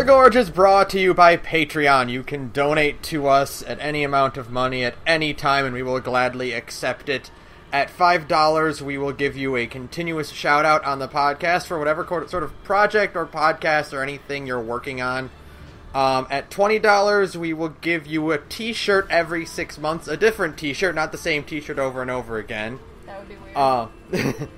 The Gorge is brought to you by Patreon. You can donate to us at any amount of money at any time, and we will gladly accept it. At $5, we will give you a continuous shout-out on the podcast for whatever sort of project or podcast or anything you're working on. At $20, we will give you a t-shirt every 6 months. A different t-shirt, not the same t-shirt over and over again. That would be weird.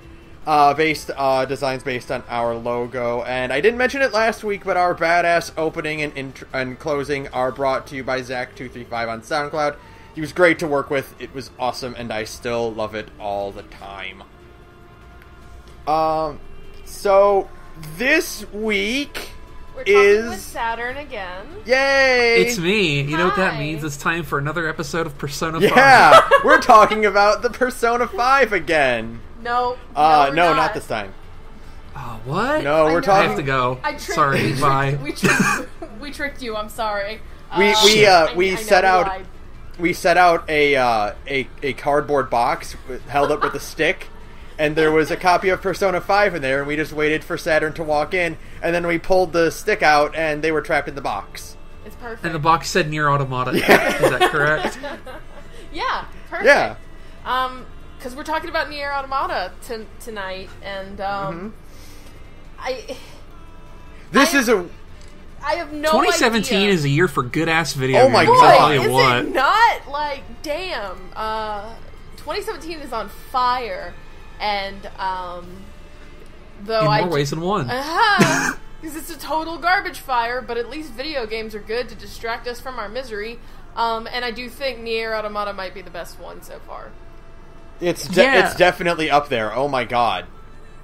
Designs based on our logo. And I didn't mention it last week, but our badass opening and closing are brought to you by Zach235 on SoundCloud. He was great to work with. It was awesome, and I still love it all the time. So this week We're talking with Saturn again. Yay! It's me. You know what that Hi. means? It's time for another episode of Persona 5. Yeah! We're talking about the Persona 5 again. No, No, not this time. Oh, what? No, we're know. I talking... have to go. Sorry, we bye. We tricked you. I'm sorry. We I set know, out... lied. We set out a cardboard box held up with a stick, and there was a copy of Persona 5 in there, and we just waited for Saturn to walk in, and then we pulled the stick out, and they were trapped in the box. It's perfect. And the box said NieR Automata. Yeah. Is that correct? Yeah, perfect. Yeah. Because we're talking about NieR Automata tonight, and I have no 2017 idea. is a year for good-ass video Oh my games. God. I'll tell you Is what. it not? Like, damn. 2017 is on fire, and though In I more ways than one. because it's a total garbage fire, but at least video games are good to distract us from our misery. And I do think NieR Automata might be the best one so far. It's Yeah. definitely up there. Oh my god.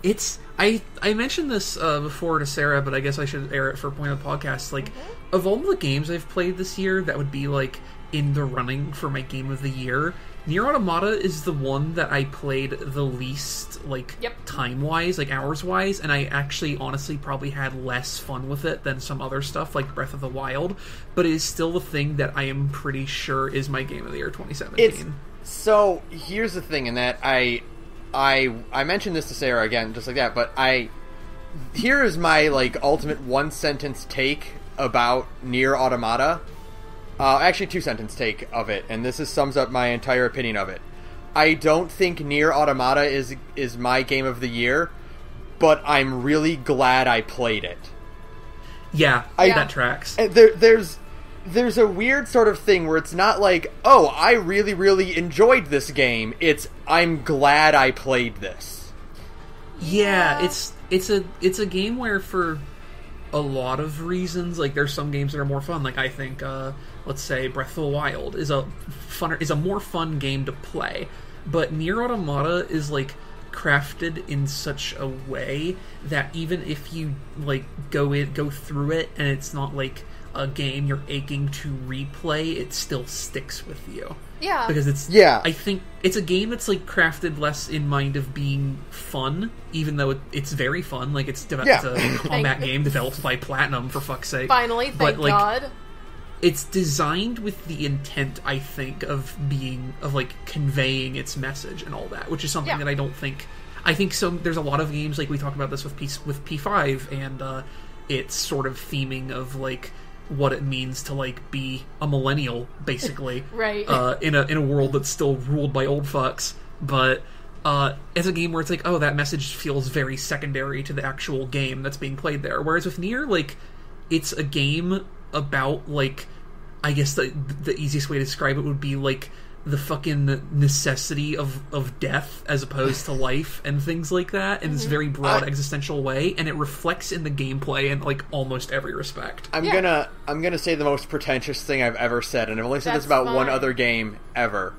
It's... I mentioned this before to Sarah, but I guess I should air it for a point of the podcast. Like, of all the games I've played this year that would be, like, in the running for my game of the year, NieR Automata is the one that I played the least, like, time-wise, like, hours-wise, and I actually, honestly, probably had less fun with it than some other stuff, like Breath of the Wild, but it is still the thing that I am pretty sure is my game of the year 2017. So, here's the thing, in that I mentioned this to Sarah again, just like that, but here is my, like, ultimate one-sentence take about NieR Automata. Actually, two-sentence take of it, and this sums up my entire opinion of it. I don't think NieR Automata is my game of the year, but I'm really glad I played it. Yeah, that tracks. And there's a weird sort of thing where it's not like, oh, I really, really enjoyed this game. It's, I'm glad I played this. Yeah, it's a game where for a lot of reasons, like there's some games that are more fun. Like I think, let's say Breath of the Wild is a more fun game to play, but NieR Automata is like crafted in such a way that even if you like go through it and it's not like a game you're aching to replay, it still sticks with you. Yeah. Because it's... Yeah. I think it's a game that's, like, crafted less in mind of being fun, even though it's very fun. Like, it's a combat game developed by Platinum, for fuck's sake. Finally, thank God. It's designed with the intent, I think, of conveying its message and all that, which is something that I don't think... I think there's a lot of games, like, we talked about this with P5, and it's sort of theming of, like, what it means to like be a millennial, basically, right? In a world that's still ruled by old fucks. But as a game where it's like, oh, that message feels very secondary to the actual game that's being played there. Whereas with NieR, like, it's a game about like, I guess the easiest way to describe it would be like the fucking necessity of death as opposed to life and things like that in this very broad existential way, and it reflects in the gameplay in like almost every respect. I'm gonna say the most pretentious thing I've ever said, and I've only said this about one other game ever.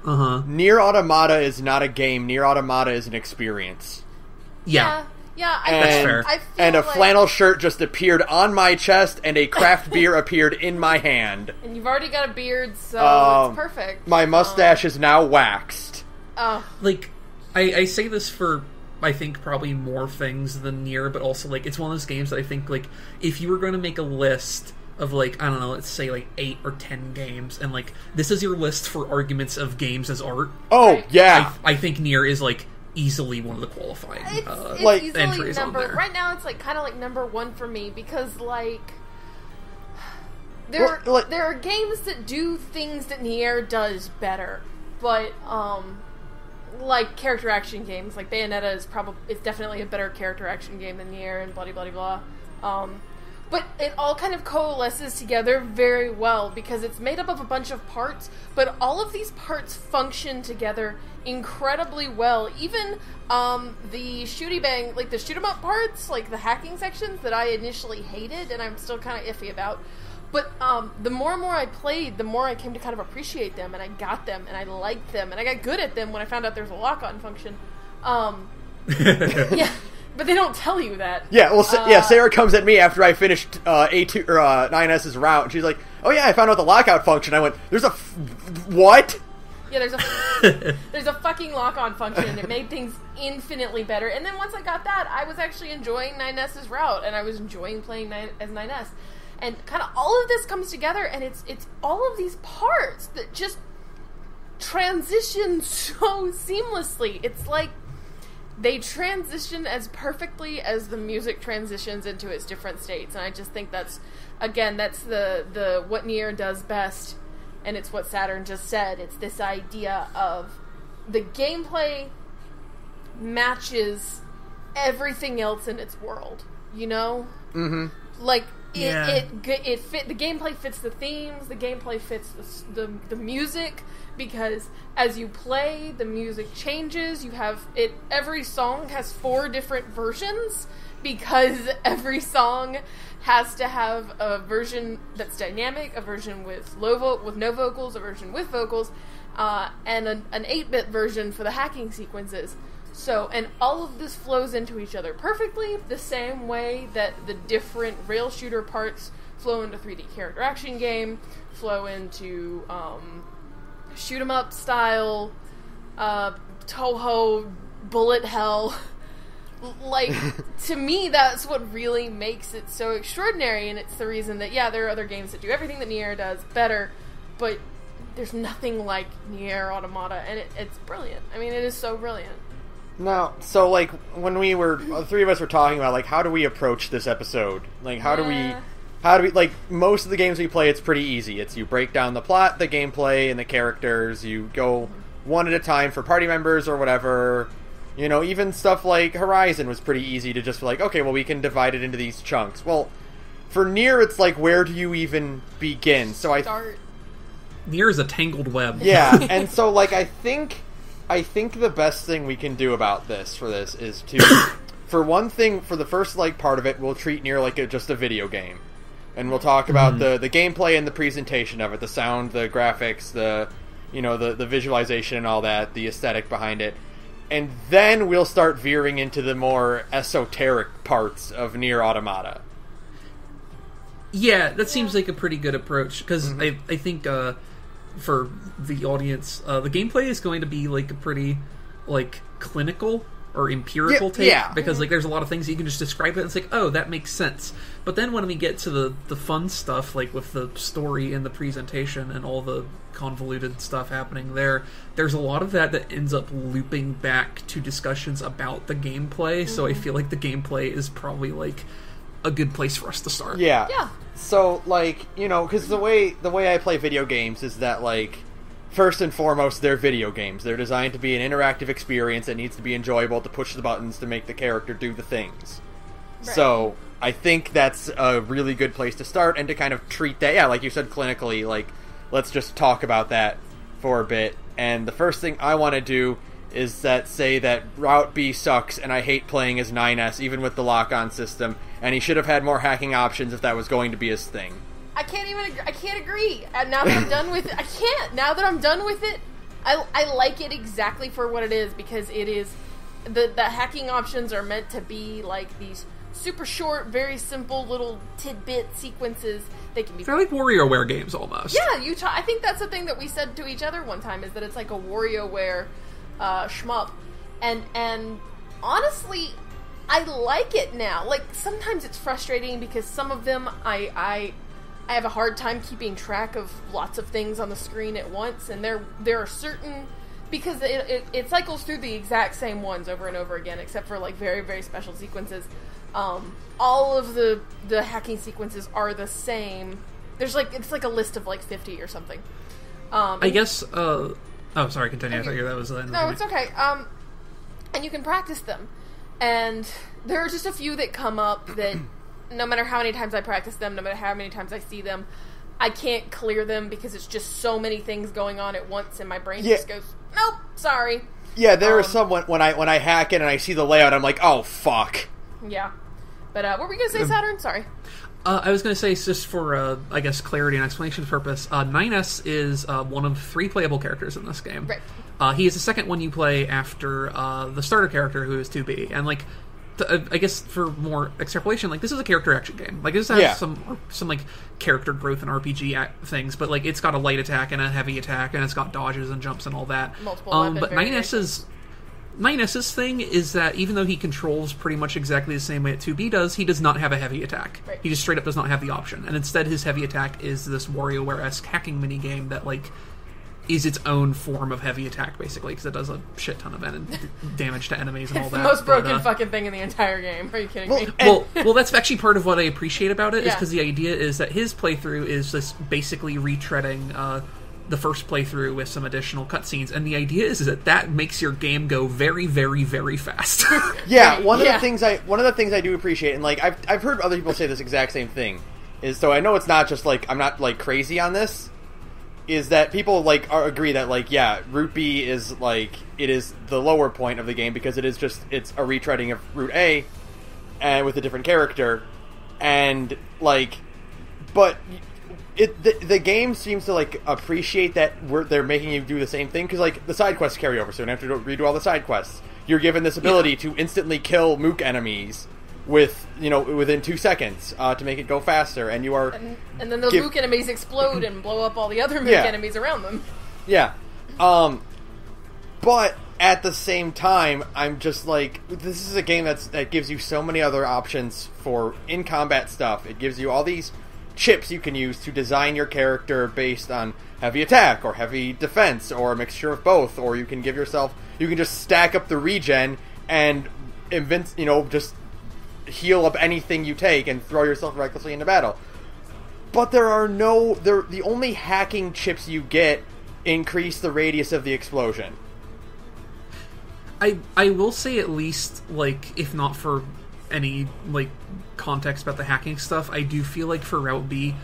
NieR Automata is not a game. NieR Automata is an experience. Yeah. Yeah, that's fair. And a flannel shirt just appeared on my chest, and a craft beer appeared in my hand. And you've already got a beard, so it's perfect. My mustache is now waxed. Like, I say this for, I think, probably more things than NieR, but also, like, it's one of those games that I think, like, if you were going to make a list of, like, I don't know, let's say, like, 8 or 10 games, and, like, this is your list for arguments of games as art. Oh, yeah. I think NieR is, like, easily one of the qualifying it's like entries number, on there. right now it's like kind of like number one for me because like there are games that do things that NieR does better, but like character action games, like Bayonetta is definitely a better character action game than NieR and blah blah blah. But it all kind of coalesces together very well because it's made up of a bunch of parts, but all of these parts function together incredibly well. Even the shooty bang, like the shoot 'em up parts, like the hacking sections that I initially hated and I'm still kind of iffy about. But the more and more I played, the more I came to kind of appreciate them, and I got them, and I liked them, and I got good at them when I found out there's a lock-on function. Yeah. But they don't tell you that. Yeah, well, Sarah comes at me after I finished A2 or 9S's route, and she's like, "Oh yeah, I found out the lockout function." I went, "There's a what?" Yeah, there's a fucking lock-on function, and it made things infinitely better. And then once I got that, I was actually enjoying 9S's route, and I was enjoying playing as 9S. And kind of all of this comes together, and it's all of these parts that just transition so seamlessly. It's like they transition as perfectly as the music transitions into its different states, and I just think that's the what NieR does best, and it's what Saturn just said. It's this idea of the gameplay matches everything else in its world, you know? Mm-hmm. Like, it fit, the gameplay fits the themes, the gameplay fits the music, because as you play, the music changes. You have it. Every song has 4 different versions because every song has to have a version that's dynamic, a version with with no vocals, a version with vocals, and an 8-bit version for the hacking sequences. So, and all of this flows into each other perfectly, the same way that the different rail shooter parts flow into 3D character action game, flow into shoot 'em up style, Toho bullet hell. Like, to me, that's what really makes it so extraordinary, and it's the reason that, yeah, there are other games that do everything that NieR does better, but there's nothing like NieR Automata, and it's brilliant. I mean, it is so brilliant. No, so, like, when the 3 of us were talking about, like, how do we approach this episode? Like, how do we, like, most of the games we play, it's pretty easy. It's you break down the plot, the gameplay, and the characters. You go one at a time for party members or whatever. You know, even stuff like Horizon was pretty easy to just be like, okay, well, we can divide it into these chunks. Well, for NieR, it's like, where do you even begin? So NieR is a tangled web. Yeah, and so, like, I think the best thing we can do about this is to, for one thing, for the first, like, part of it, we'll treat NieR like just a video game. And we'll talk about the gameplay and the presentation of it, the sound, the graphics, the visualization and all that, the aesthetic behind it. And then we'll start veering into the more esoteric parts of NieR Automata. Yeah, that seems like a pretty good approach, because I think for the audience, the gameplay is going to be like a pretty like clinical or empirical take, because like there's a lot of things you can just describe it and it's like, oh, that makes sense. But then when we get to the fun stuff, like with the story and the presentation and all the convoluted stuff happening there's a lot of that ends up looping back to discussions about the gameplay. So I feel like the gameplay is probably like a good place for us to start. Yeah. So, like, you know, because the way I play video games is that, like, first and foremost, they're video games. They're designed to be an interactive experience that needs to be enjoyable, to push the buttons, to make the character do the things. Right. So, I think that's a really good place to start, and to kind of treat that, like you said, clinically, like, let's just talk about that for a bit. And the first thing I want to do is say that Route B sucks, and I hate playing as 9S, even with the lock-on system, and he should have had more hacking options if that was going to be his thing. I can't agree. And now that I'm done with it, I can't. Now that I'm done with it, I like it exactly for what it is, because it is, the hacking options are meant to be like these super short, very simple little tidbit sequences. They can be. They're like WarioWare games almost. Yeah, I think that's the thing that we said to each other one time, is that it's like a WarioWare shmup, and honestly, I like it now. Like, sometimes it's frustrating because some of them I have a hard time keeping track of lots of things on the screen at once, and there are certain, because it cycles through the exact same ones over and over again, except for like very, very special sequences. All of the hacking sequences are the same There's it's like a list of like 50 or something. I guess. Oh, sorry. Continue. I thought that was. No, it's okay. And you can practice them, and there are just a few that come up that no matter how many times I practice them, no matter how many times I see them, I can't clear them because it's just so many things going on at once, and my brain just goes, nope, sorry. Yeah, there are some when I hack it and I see the layout, I'm like, oh fuck. Yeah, but what were we gonna say, Saturn? Sorry. I was going to say, just for, I guess, clarity and explanation purpose, NieR is one of 3 playable characters in this game. Right. He is the second one you play after the starter character, who is 2B. And, I guess for more extrapolation, this is a character action game. This has some character growth and RPG things, but, it's got a light attack and a heavy attack, and it's got dodges and jumps and all that. Multiple weapon but NieR's thing is that even though he controls pretty much exactly the same way that 2B does, he does not have a heavy attack. Right. He just straight up does not have the option. And instead his heavy attack is this WarioWare-esque hacking minigame that, is its own form of heavy attack, basically, because it does a shit ton of damage to enemies and all that. It's the most broken fucking thing in the entire game. Are you kidding me? Well, that's actually part of what I appreciate about it, is because the idea is that his playthrough is just basically retreading the first playthrough with some additional cutscenes, and the idea is that makes your game go very, very, very fast. Yeah, one of the things I do appreciate, and I've heard other people say this exact same thing, is, so I know it's not just I'm not crazy on this, is that people agree that Route B is it is the lower point of the game because it's a retreading of Route A, and with a different character, and but. The game seems to appreciate that they're making you do the same thing, because the side quests carry over, so you don't have to redo all the side quests. You're given this ability to instantly kill mook enemies within 2 seconds to make it go faster, and you are and then those mook enemies explode and blow up all the other mook enemies around them. Yeah, but at the same time, I'm just this is a game that gives you so many other options for in combat stuff. It gives you all these chips you can use to design your character based on heavy attack or heavy defense or a mixture of both, or you can just stack up the regen and just heal up anything you take and throw yourself recklessly into battle. But the only hacking chips you get increase the radius of the explosion. I will say, at least, if not for any context about the hacking stuff, I do feel for Route B,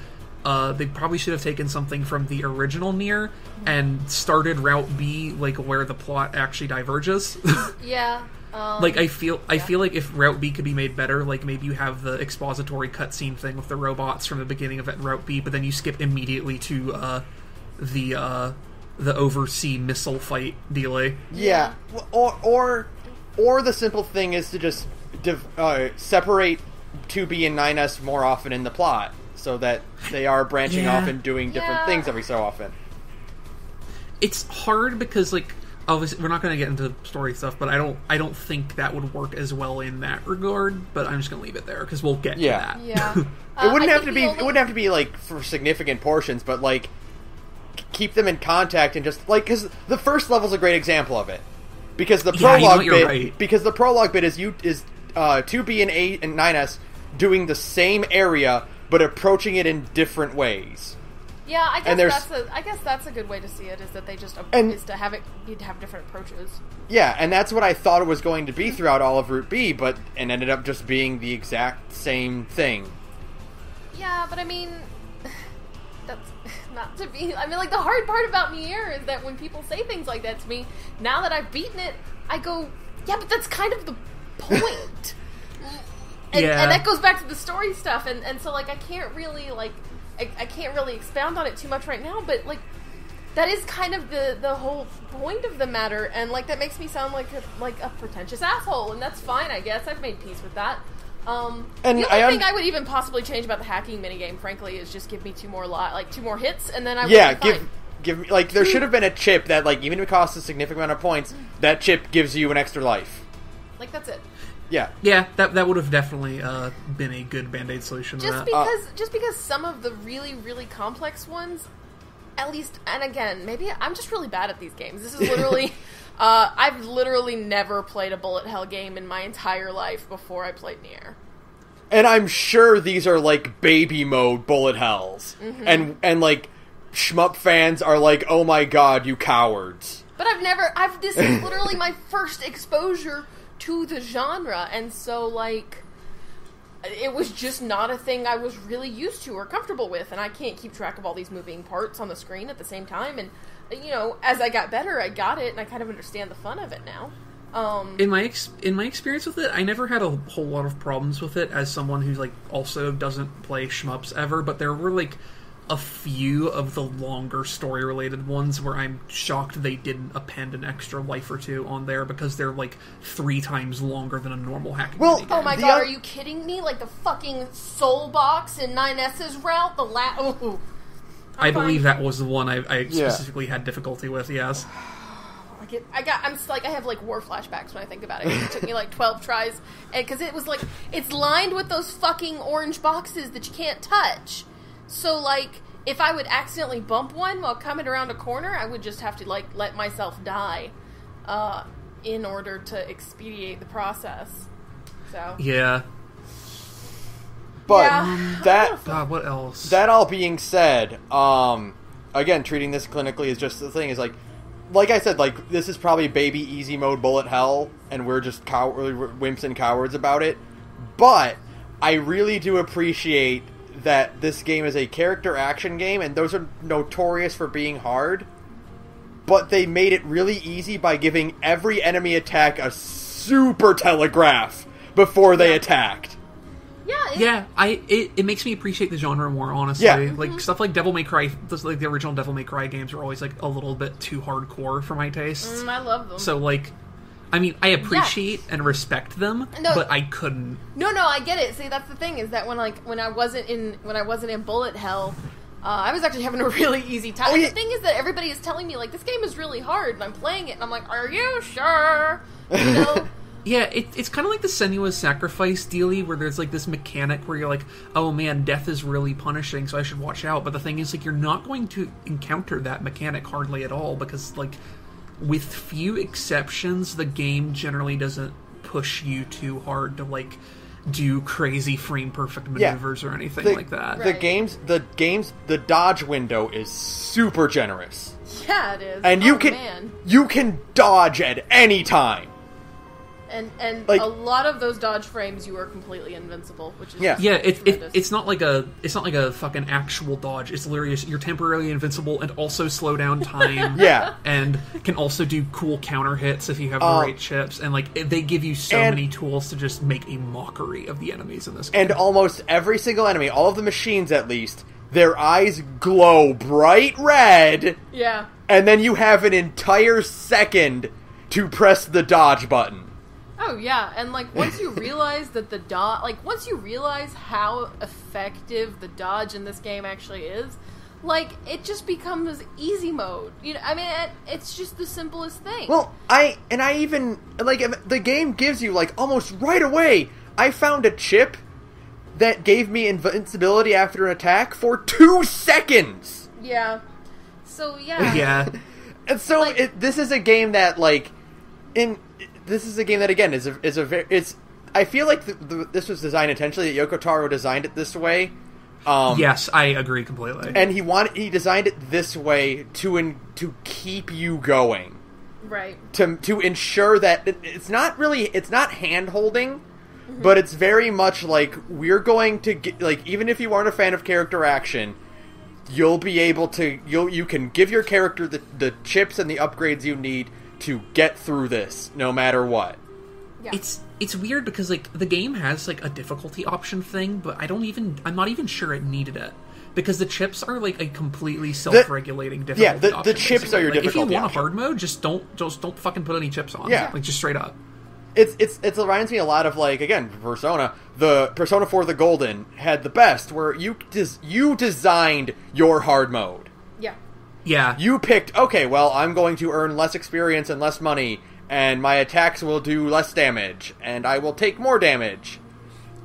they probably should have taken something from the original NieR and started Route B where the plot actually diverges. Yeah. I feel if Route B could be made better, maybe you have the expository cutscene thing with the robots from the beginning of Route B, but then you skip immediately to the oversea missile fight delay. Yeah. Or the simple thing is to just separate 2B and NieR more often in the plot, so that they are branching off and doing different things every so often. It's hard because, obviously, we're not going to get into story stuff, but I don't think that would work as well in that regard. But I'm just going to leave it there because we'll get to that. Yeah, it wouldn't have to be for significant portions, but keep them in contact and just because the first level's a great example of it, because the prologue the prologue bit is 2B and A and 9S doing the same area but approaching it in different ways. Yeah, I guess that's a good way to see it, is that they just you'd have different approaches. Yeah, and that's what I thought it was going to be throughout all of Route B, but ended up just being the exact same thing. Yeah, but that's not to be. The hard part about NieR is that when people say things like that to me, now that I've beaten it, I go, yeah, but that's kind of the point. And that goes back to the story stuff, and so I can't really I can't really expound on it too much right now, but that is kind of the whole point of the matter, and that makes me sound like a pretentious asshole, and that's fine, I guess. I've made peace with that. And the only thing I would even possibly change about the hacking minigame, frankly, is just give me 2 more hits, and then I would be fine. Give me there should have been a chip that even if it costs a significant amount of points, that chip gives you an extra life. That's it. Yeah. Yeah, that would have definitely been a good Band-Aid solution to that. Just because some of the really, really complex ones, at least, and again, maybe I'm just really bad at these games. This is literally, I've literally never played a bullet hell game in my entire life before I played NieR. And I'm sure these are, like, baby mode bullet hells. Mm-hmm. And, like, shmup fans are like, oh my god, you cowards. But this is literally my first exposure to the genre, and so, like, it was just not a thing I was really used to or comfortable with, and I can't keep track of all these moving parts on the screen at the same time, and, you know, as I got better, I got it, and I kind of understand the fun of it now. In my experience with it, I never had a whole lot of problems with it as someone who, like, also doesn't play shmups ever, but there were, like, a few of the longer story-related ones where I'm shocked they didn't append an extra life or two on there because they're, like, 3 times longer than a normal hacking game. Oh my god, are you kidding me? Like the fucking Soul Box in 9S's route? I believe that was the one I specifically had difficulty with, yes. I have, like, war flashbacks when I think about it. It took me, like, 12 tries, because it was, like, it's lined with those fucking orange boxes that you can't touch. So, like, if I would accidentally bump one while coming around a corner, I would just have to, like, let myself die in order to expedite the process. So. Yeah. But God, what else? That all being said, again, treating this clinically is just the thing is, like I said, like, this is probably baby easy mode bullet hell, and we're just wimps and cowards about it. But I really do appreciate that this game is a character action game, and those are notorious for being hard, but they made it really easy by giving every enemy attack a super telegraph before they attacked. It makes me appreciate the genre more, honestly. Yeah. Like, stuff like Devil May Cry, like the original Devil May Cry games are always, like, a little bit too hardcore for my tastes. I love them. So, like, I mean, I appreciate and respect them, but I couldn't. No, I get it. See, that's the thing, is that when I wasn't in bullet hell, I was actually having a really easy time. The thing is that everybody is telling me, like, this game is really hard, and I'm playing it, and I'm like, are you sure? You know? Yeah, it's kind of like the Senua's Sacrifice dealie, where there's, like, this mechanic where you're like, oh man, death is really punishing, so I should watch out. But the thing is, like, you're not going to encounter that mechanic hardly at all, because, like, with few exceptions, the game generally doesn't push you too hard to, like, do crazy frame-perfect maneuvers or anything like that. Right. The dodge window is super generous. Yeah, it is. And you can dodge at any time. And like, a lot of those dodge frames, you are completely invincible, which is it's not like a fucking actual dodge. It's literally you're temporarily invincible and also slow down time. And can also do cool counter hits if you have the right chips. And like they give you so many tools to just make a mockery of the enemies in this game. And almost every single enemy, all of the machines at least, their eyes glow bright red. Yeah. And then you have an entire second to press the dodge button. Oh, yeah, and, like, once you realize that once you realize how effective the dodge in this game actually is, like, it just becomes easy mode. You know, I mean, it's just the simplest thing. Well, the game gives you, like, almost right away, I found a chip that gave me invincibility after an attack for 2 seconds! Yeah. So, yeah. Yeah. And so, like, this is a game that, like, this is a game that, again, I feel like this was designed intentionally, that Yoko Taro designed it this way. Yes, I agree completely. And he designed it this way to keep you going. Right. To ensure that it's not hand-holding, but it's very much like, we're going to get, like, even if you aren't a fan of character action, you'll be able to, you can give your character the chips and the upgrades you need to get through this, no matter what. Yeah. It's weird because, like, the game has, like, a difficulty option thing, but I'm not even sure it needed it. Because the chips are, like, a completely self-regulating difficulty option. The chips are your difficulty option. If you want a hard mode, just don't fucking put any chips on. Yeah. Like, just straight up. It reminds me a lot of, like, again, Persona. The Persona 4 The Golden had the best, where you designed your hard mode. Yeah. Yeah. You picked, okay, well, I'm going to earn less experience and less money, and my attacks will do less damage, and I will take more damage.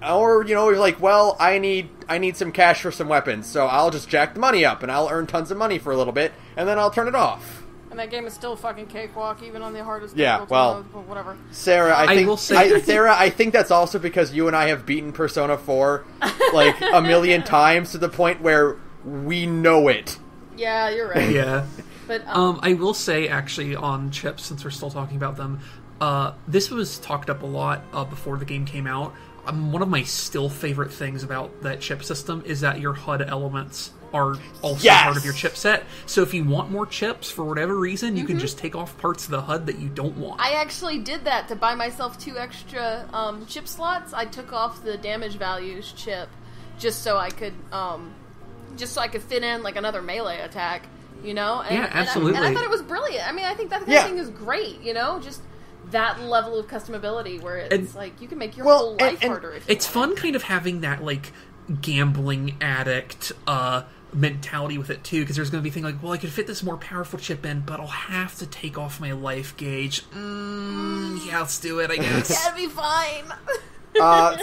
Or, you know, you're like, well, I need some cash for some weapons, so I'll just jack the money up, and I'll earn tons of money for a little bit, and then I'll turn it off. And that game is still a fucking cakewalk, even on the hardest Yeah, well, whatever. Sarah, I think that's also because you and I have beaten Persona 4 like a million times to the point where we know it. Yeah, you're right. Yeah. But I will say, actually, on chips, since we're still talking about them, this was talked up a lot before the game came out. One of my still favorite things about that chip system is that your HUD elements are also part of your chipset. So if you want more chips, for whatever reason, you can just take off parts of the HUD that you don't want. I actually did that to buy myself 2 extra chip slots. I took off the damage values chip just so I could fit in like another melee attack, you know? And, yeah, absolutely. And I thought it was brilliant. I mean, I think that kind of thing is great, you know? Just that level of customability where it's like you can make your whole life harder if you it's fun kind of having that like gambling addict mentality with it too, because there's going to be things like, well, I could fit this more powerful chip in, but I'll have to take off my life gauge. Yeah, let's do it, I guess. That'd be fine.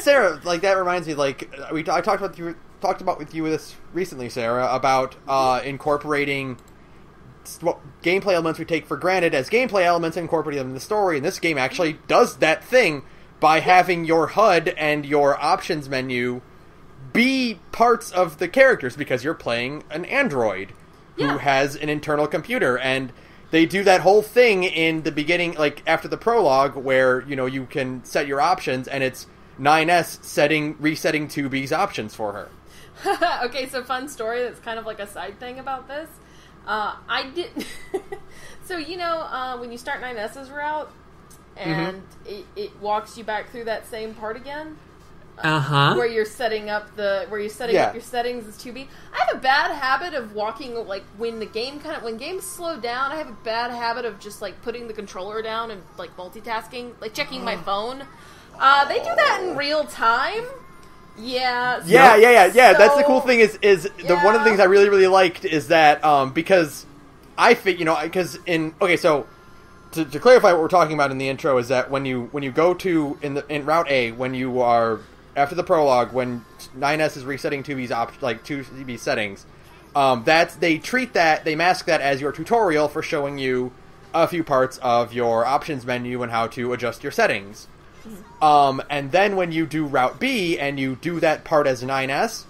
Sarah, like that reminds me, like I talked about with you this recently, Sarah, about incorporating gameplay elements we take for granted as gameplay elements and incorporating them in the story, and this game actually does that thing by having your HUD and your options menu be parts of the characters, because you're playing an android who has an internal computer, and they do that whole thing in the beginning, like after the prologue, where, you know, you can set your options, and it's 9S resetting 2B's options for her. Okay, so fun story that's kind of like a side thing about this. I didn't... So, you know, when you start 9S's route, and it walks you back through that same part again... where you're setting up your settings as 2B. I have a bad habit of walking, like, when games slow down, I have a bad habit of just, like, putting the controller down and, like, multitasking, like, checking my phone. They do that in real time. Yeah. Yeah. That's the cool thing one of the things I really, really liked is that, because I think, you know, so to clarify what we're talking about in the intro is that when you go to, in Route A, when you are, after the prologue, when 9S is resetting 2B settings, they mask that as your tutorial for showing you a few parts of your options menu and how to adjust your settings. And then when you do Route B and you do that part as 9S,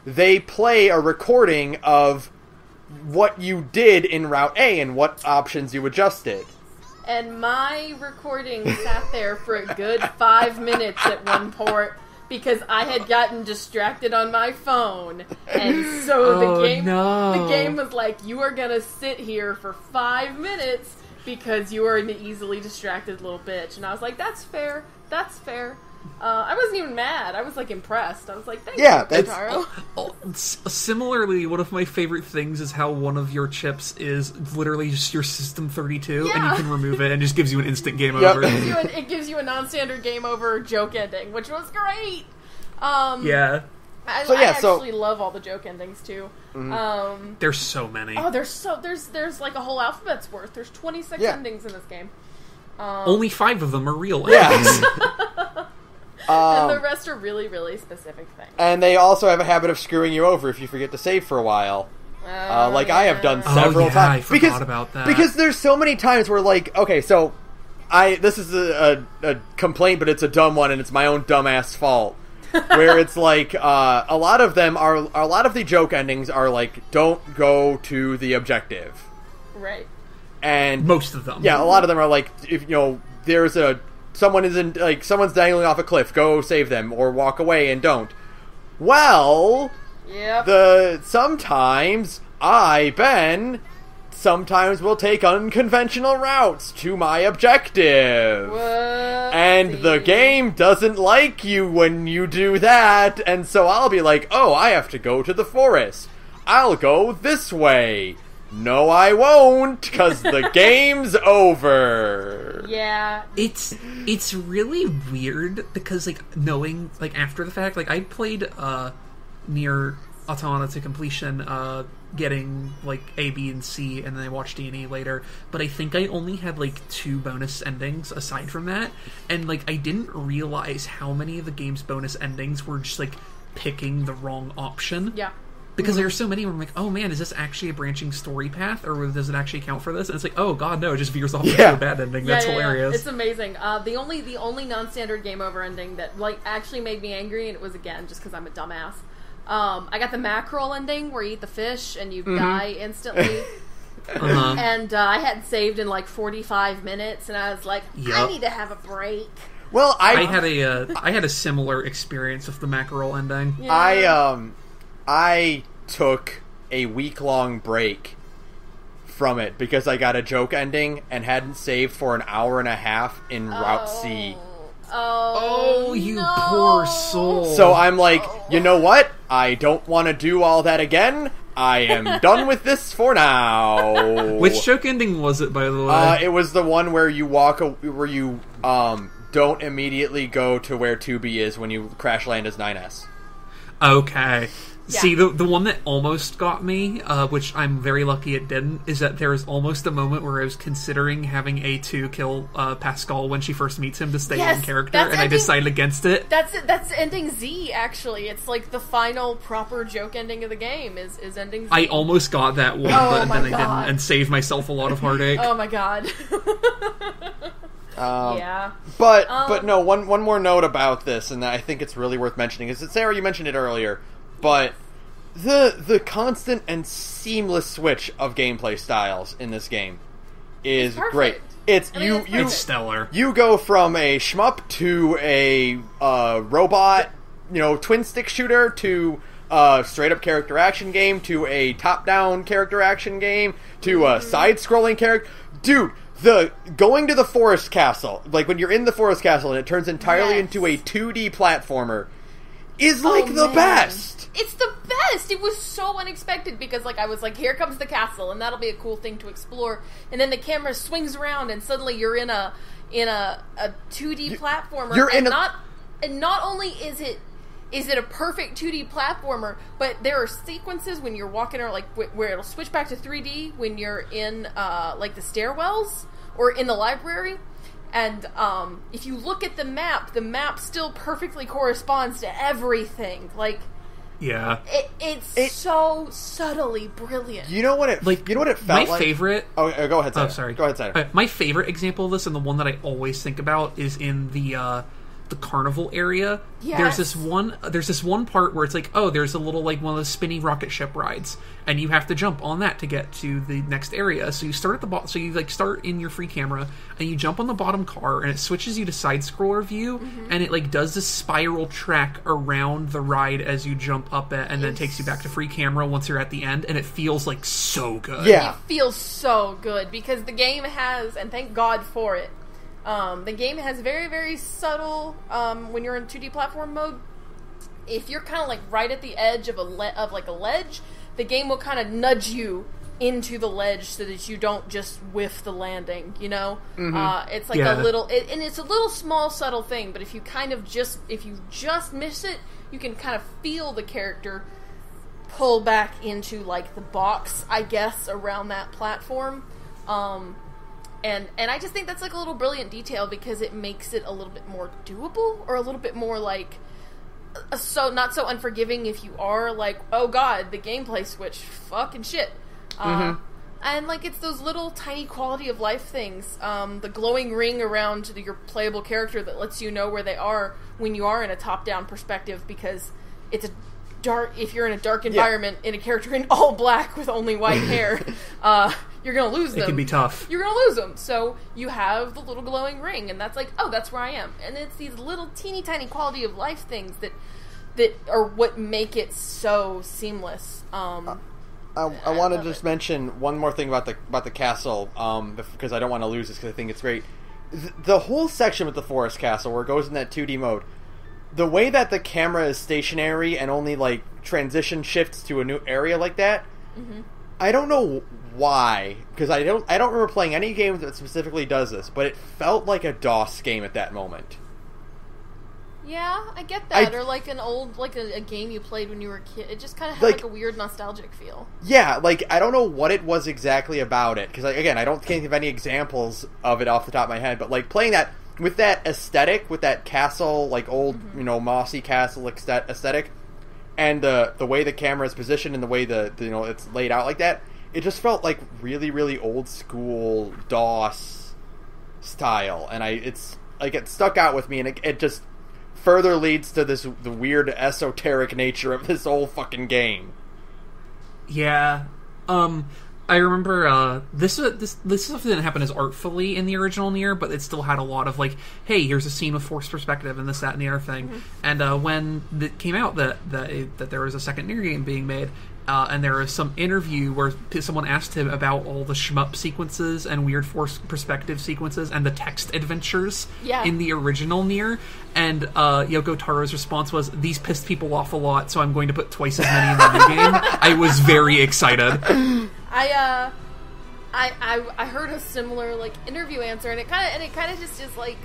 they play a recording of what you did in Route A and what options you adjusted. And my recording sat there for a good 5 minutes at one point because I had gotten distracted on my phone. And so the game was like, you are going to sit here for 5 minutes because you are an easily distracted little bitch. And I was like, that's fair. I wasn't even mad. I was, like, impressed. I was like, thank you, Taro. Similarly, one of my favorite things is how one of your chips is literally just your System 32, and you can remove it, and it just gives you an instant game over. It gives you a non-standard game over joke ending, which was great. I actually love all the joke endings, too. Mm-hmm. There's so many. Oh, there's like a whole alphabet's worth. There's 26 endings in this game. Only 5 of them are real. And the rest are really, really specific things. And they also have a habit of screwing you over if you forget to save for a while. I have done several times. I forgot about that. Because there's so many times where, like, okay, so this is a complaint, but it's a dumb one, and it's my own dumbass fault. Where it's like, a lot of the joke endings are like, don't go to the objective. Right. And most of them. Yeah, a lot of them are like, if, you know, someone's dangling off a cliff, go save them, or walk away and don't. Well, sometimes sometimes will take unconventional routes to my objective. And the game doesn't like you when you do that, and so I'll be like, oh, I have to go to the forest. I'll go this way. No, I won't, because the game's over. Yeah. It's really weird, because, like, knowing, like, after the fact, like, I played, NieR Automata to completion, getting, like, A, B, and C, and then I watched D&E later, but I think I only had, like, 2 bonus endings aside from that, and, like, I didn't realize how many of the game's bonus endings were just, like, picking the wrong option. Yeah. Because there are so many where I'm like, oh man, is this actually a branching story path, or does it actually count for this? And it's like, oh god, no, it just veers off into a bad ending. That's hilarious. It's amazing. The only non-standard game over ending that actually made me angry, and it was again just because I'm a dumbass. I got the mackerel ending where you eat the fish and you die instantly. And I had saved in 45 minutes, and I was like, I need to have a break. Well, I had a similar experience with the mackerel ending. Yeah. I took a week-long break from it because I got a joke ending and hadn't saved for an hour and a half in Route C. Oh, you poor soul. So I'm like, you know what? I don't want to do all that again. I am done with this for now. Which joke ending was it, by the way? It was the one where you don't immediately go to where 2B is when you crash land as 9S. Okay. Yeah. See, the one that almost got me, which I'm very lucky it didn't, is that there was almost a moment where I was considering having A2 kill Pascal when she first meets him to stay in character, and I decided against it. That's ending Z, actually. It's the final proper joke ending of the game is ending Z. I almost got that one, but then I didn't, and saved myself a lot of heartache. Oh my god. Yeah. But no, one more note about this, and I think it's really worth mentioning, is that, Sarah, you mentioned it earlier, but the constant and seamless switch of gameplay styles in this game is great. It's stellar. You go from a shmup to a robot, twin stick shooter to a straight up character action game to a top down character action game to a side scrolling character. Dude, the going to the forest castle, when you're in the forest castle and it turns entirely into a 2D platformer, is the best. It's the best. It was so unexpected because I was like, here comes the castle, and that'll be a cool thing to explore. And then the camera swings around, and suddenly you're in a 2D platformer. And not only is it a perfect 2D platformer, but there are sequences when you're walking or where it'll switch back to 3D when you're in the stairwells or in the library. And if you look at the map still perfectly corresponds to everything. Yeah, it's so subtly brilliant. You know what it felt like? My favorite. Oh, go ahead, Sarah. Oh, sorry. Go ahead, Sarah. My favorite example of this, and the one that I always think about, is in the carnival area. Yes. There's this one part where it's there's a little one of those spinny rocket ship rides, and you have to jump on that to get to the next area. So you start at the bottom. So you start in your free camera, and you jump on the bottom car, and it switches you to side scroller view, and it does this spiral track around the ride as you jump up it, and then takes you back to free camera once you're at the end, and it feels so good. Yeah, it feels so good because the game has, and thank God for it. The game has very, very subtle, when you're in 2D platform mode, if you're kind of right at the edge of a ledge, the game will kind of nudge you into the ledge so that you don't just whiff the landing, It's a little, and it's a little small subtle thing, but if you just miss it, you can kind of feel the character pull back into the box, I guess, around that platform. And I just think that's a little brilliant detail because it makes it a little bit more doable, or a little bit more so not so unforgiving if you are oh god, the gameplay switch, fucking shit. And it's those little tiny quality of life things, the glowing ring around your playable character that lets you know where they are when you are in a top-down perspective, because it's if you're in a dark environment in a character in all black with only white hair, you're going to lose them. It can be tough. You're going to lose them. So you have the little glowing ring, and that's that's where I am. And it's these little teeny tiny quality of life things that are what make it so seamless. I want to just mention one more thing about the castle, because I don't want to lose this because I think it's great. The whole section with the forest castle where it goes in that 2D mode, the way that the camera is stationary and only transition shifts to a new area like that, I don't know why, because I don't remember playing any game that specifically does this, but it felt like a DOS game at that moment. Yeah, I get that. Or an old, a game you played when you were a kid. It just kind of had a weird nostalgic feel. Yeah, I don't know what it was exactly about it, because again, I can't think of any examples of it off the top of my head, but playing that with that aesthetic, with that castle, old, mossy castle aesthetic, and the way the camera is positioned and the way it's laid out like that, it just felt like really, really old school DOS style, and it stuck out with me, and it just further leads to the weird esoteric nature of this whole fucking game. Yeah. I remember this stuff didn't happen as artfully in the original NieR, but it still had a lot of like, hey, here's a scene with forced perspective and this, that, and the other thing. Mm-hmm. And when it came out that there was a second NieR game being made, and there was some interview where someone asked him about all the shmup sequences and weird forced perspective sequences and the text adventures in the original NieR, and Yoko Taro's response was, "These pissed people off a lot, so I'm going to put twice as many in the new game." I was very excited. I heard a similar like interview answer, and it kind of just is like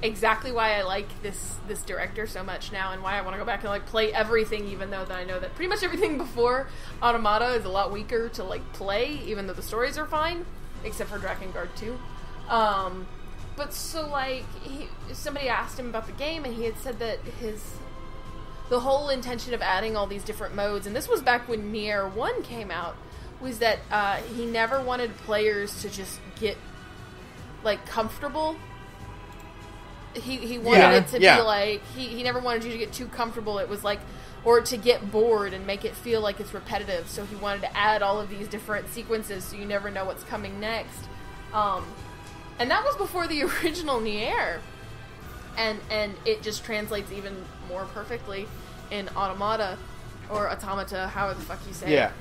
exactly why I like this director so much now, and why I want to go back and like play everything, even though that I know that pretty much everything before Automata is a lot weaker to like play, even though the stories are fine, except for Drakengard 2. But so like somebody asked him about the game, and he had said that the whole intention of adding all these different modes, and this was back when NieR 1 came out, was that he never wanted players to just get like comfortable. He wanted it to be like he never wanted you to get too comfortable. It was like, or to get bored and make it feel like it's repetitive. So he wanted to add all of these different sequences so you never know what's coming next. And that was before the original NieR, and it just translates even more perfectly in Automata or Automata, however the fuck you say it.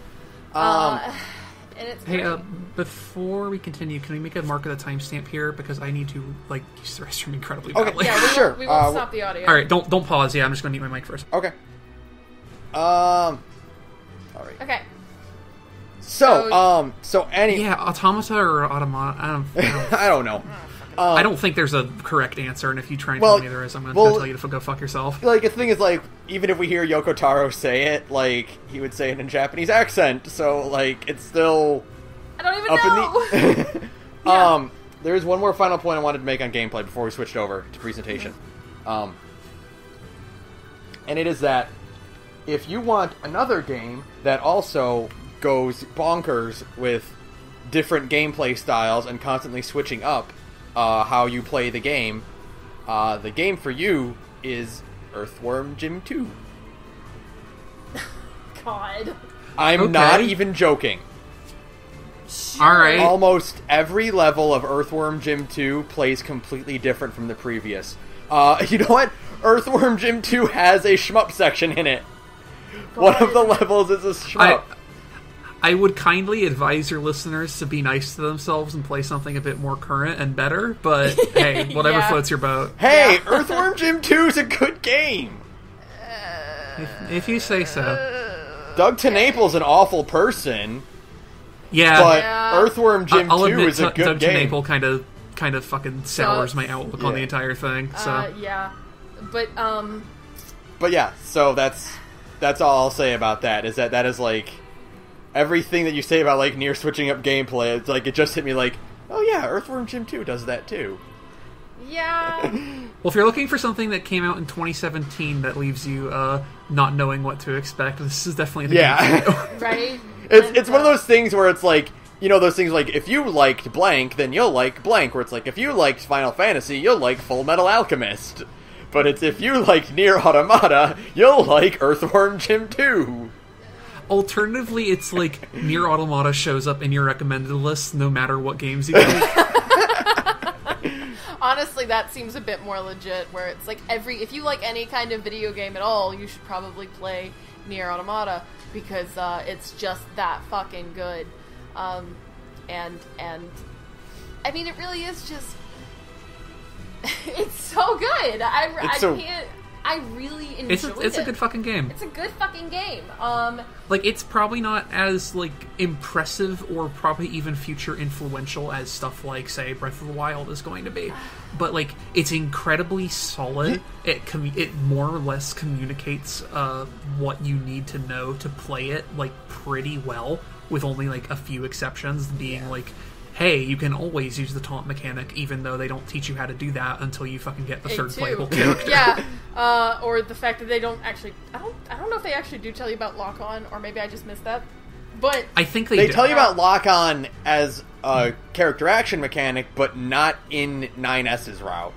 And it's hey, before we continue, can we make a mark of the timestamp here, because I need to like use the restroom incredibly badly. Okay, yeah, sure. We won't stop the audio. All right, don't pause. Yeah, I'm just going to mute my mic first. Okay. All right. Okay. So yeah, Automata or Automata? I don't know. I don't think there's a correct answer, and if you try and tell me there is, I'm going to tell you to go fuck yourself. Like, the thing is, like, even if we hear Yoko Taro say it, like, he would say it in Japanese accent, so, like, it's still I don't even know! There's one more final point I wanted to make on gameplay before we switched over to presentation. And it is that if you want another game that also goes bonkers with different gameplay styles and constantly switching up how you play the game for you is Earthworm Jim 2. God. I'm not even joking. Alright. Almost every level of Earthworm Jim 2 plays completely different from the previous. You know what? Earthworm Jim 2 has a shmup section in it. God. One of the levels is a shmup. I would kindly advise your listeners to be nice to themselves and play something a bit more current and better, but hey, whatever floats your boat. Hey, Earthworm Jim 2 is a good game! If you say so. Doug TenNapel's an awful person. Yeah. But Earthworm Jim 2 is a good Doug game. Doug TenNapel kind of fucking sours my outlook on the entire thing, so. Yeah. But yeah, so that's all I'll say about that, is that is like... Everything that you say about, like, NieR switching up gameplay, it's like, it just hit me like, oh yeah, Earthworm Jim 2 does that too. Yeah. Well, if you're looking for something that came out in 2017 that leaves you not knowing what to expect, this is definitely the game for you. Right? It's one of those things where it's like, you know, those things like, if you liked blank, then you'll like blank, where it's like, if you liked Final Fantasy, you'll like Full Metal Alchemist. But it's, if you liked NieR Automata, you'll like Earthworm Jim 2. Alternatively, it's like NieR Automata shows up in your recommended list no matter what games you like. Honestly, that seems a bit more legit, where it's like if you like any kind of video game at all, you should probably play NieR Automata, because it's just that fucking good. And I mean, it really is just it's so good. I really enjoyed it. It's a good fucking game. It's a good fucking game. Like, it's probably not as, like, impressive or probably even future influential as stuff like, say, Breath of the Wild is going to be. But, like, it's incredibly solid. It more or less communicates what you need to know to play it, like, pretty well, with only, like, a few exceptions being, like, hey, you can always use the taunt mechanic, even though they don't teach you how to do that until you fucking get the third playable character. Yeah, or the fact that they don't actually... I don't know if they actually do tell you about lock-on, or maybe I just missed that. But I think they do. tell you about lock-on as a character action mechanic, but not in 9S's route.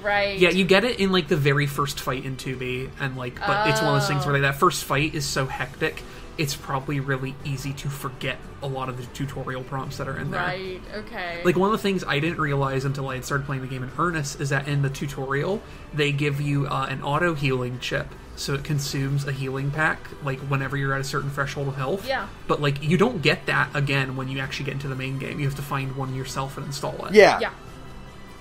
Right. Yeah, you get it in, like, the very first fight in 2B, and, like, but it's one of those things where, like, that first fight is so hectic, it's probably really easy to forget a lot of the tutorial prompts that are in there. Right, okay. Like, one of the things I didn't realize until I had started playing the game in earnest is that in the tutorial, they give you an auto-healing chip, so it consumes a healing pack, like, whenever you're at a certain threshold of health. Yeah. But, like, you don't get that again when you actually get into the main game. You have to find one yourself and install it. Yeah. Yeah.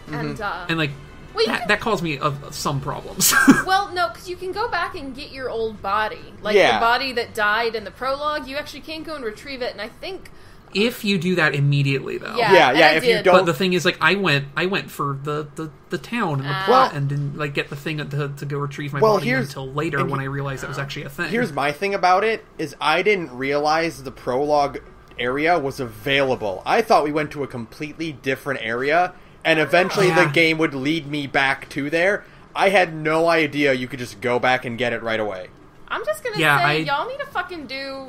Mm-hmm. And, like, well, that caused me some problems. Well, no, because you can go back and get your old body. Like, Yeah. the body that died in the prologue, you actually can go and retrieve it, and I think... If you do that immediately, though. Yeah, if you don't... But the thing is, like, I went for the town and the plot and didn't, like, get the thing to go retrieve my body until later when I realized that was actually a thing. Here's my thing about it, is I didn't realize the prologue area was available. I thought we went to a completely different area, and eventually the game would lead me back to there. I had no idea you could just go back and get it right away. I'm just gonna say, y'all need to fucking do...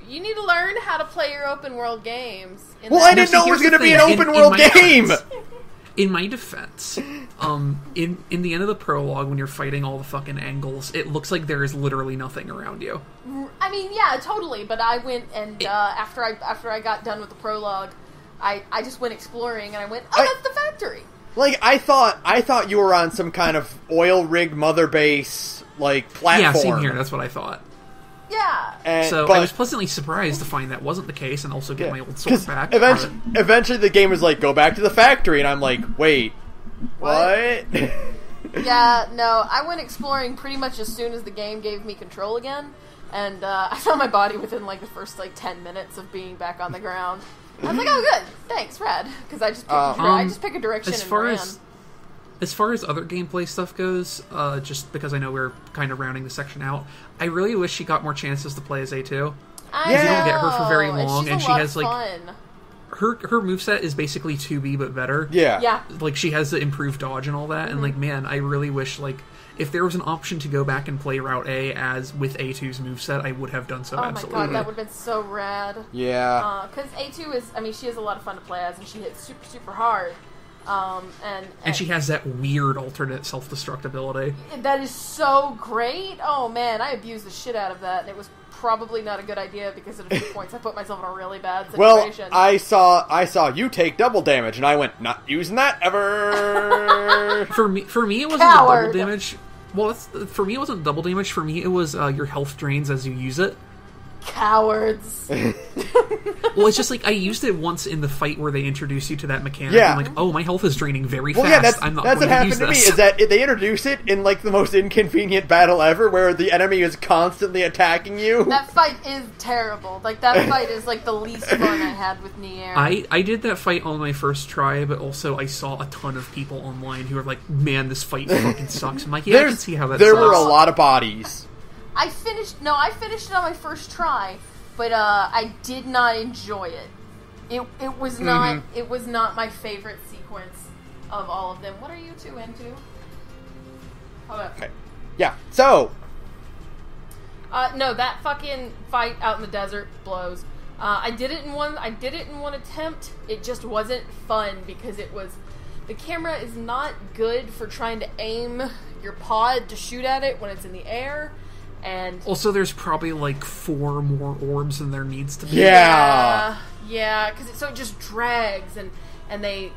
You need to learn how to play your open world games. I didn't know it was going to be an open world game! In my defense, in the end of the prologue, when you're fighting all the fucking angles, it looks like there is literally nothing around you. I mean, yeah, totally, but I went and, after I got done with the prologue, I just went exploring, and I went, that's the factory! Like, I thought you were on some kind of oil rig mother base, like, platform. Yeah, same here, that's what I thought. Yeah. So I was pleasantly surprised to find that wasn't the case, and also get my old sword back. Eventually the game was like, go back to the factory, and I'm like, wait, what? Yeah, no, I went exploring pretty much as soon as the game gave me control again, and I found my body within, like, the first, like, 10 minutes of being back on the ground. I was like, oh, good, thanks, rad, because I just pick a direction and ran. As far as other gameplay stuff goes, just because I know we're kind of rounding the section out, I really wish she got more chances to play as A2. You don't get her for very long, and she has, like... Fun. Her moveset is basically 2B, but better. Yeah. Like, she has the improved dodge and all that, and, like, man, I really wish, like, if there was an option to go back and play Route A as with A2's moveset, I would have done so, absolutely. Oh my god, that would have been so rad. Yeah. Because A2 is... I mean, she has a lot of fun to play as, and she hits super, super hard. And she has that weird alternate self-destructibility. That is so great. Oh man, I abused the shit out of that, and it was probably not a good idea because at a few points I put myself in a really bad situation. Well, I saw you take double damage, and I went, not using that ever. For me, it wasn't the double damage. Well, for me, it wasn't double damage. For me, it was your health drains as you use it. Cowards. Well, it's just like I used it once in the fight where they introduce you to that mechanic. Yeah. I'm like, oh, my health is draining very fast. Yeah, that's I'm not what going to happened use to me. this. Is that they introduce it in like the most inconvenient battle ever, where the enemy is constantly attacking you. That fight is terrible. Like that fight is like the least fun I had with NieR. I did that fight on my first try, but also I saw a ton of people online who were like, "Man, this fight fucking sucks." I'm like, "Yeah, I can see how that." There sucks. were a lot of bodies. I finished it on my first try, but I did not enjoy it. It was not it was not my favorite sequence of all of them. What are you two into? Hold up. Okay. Yeah. So. No, that fucking fight out in the desert blows. I did it in one attempt. It just wasn't fun because the camera is not good for trying to aim your pod to shoot at it when it's in the air. And also, there's probably like 4 more orbs than there needs to be. Yeah, because it just drags, and they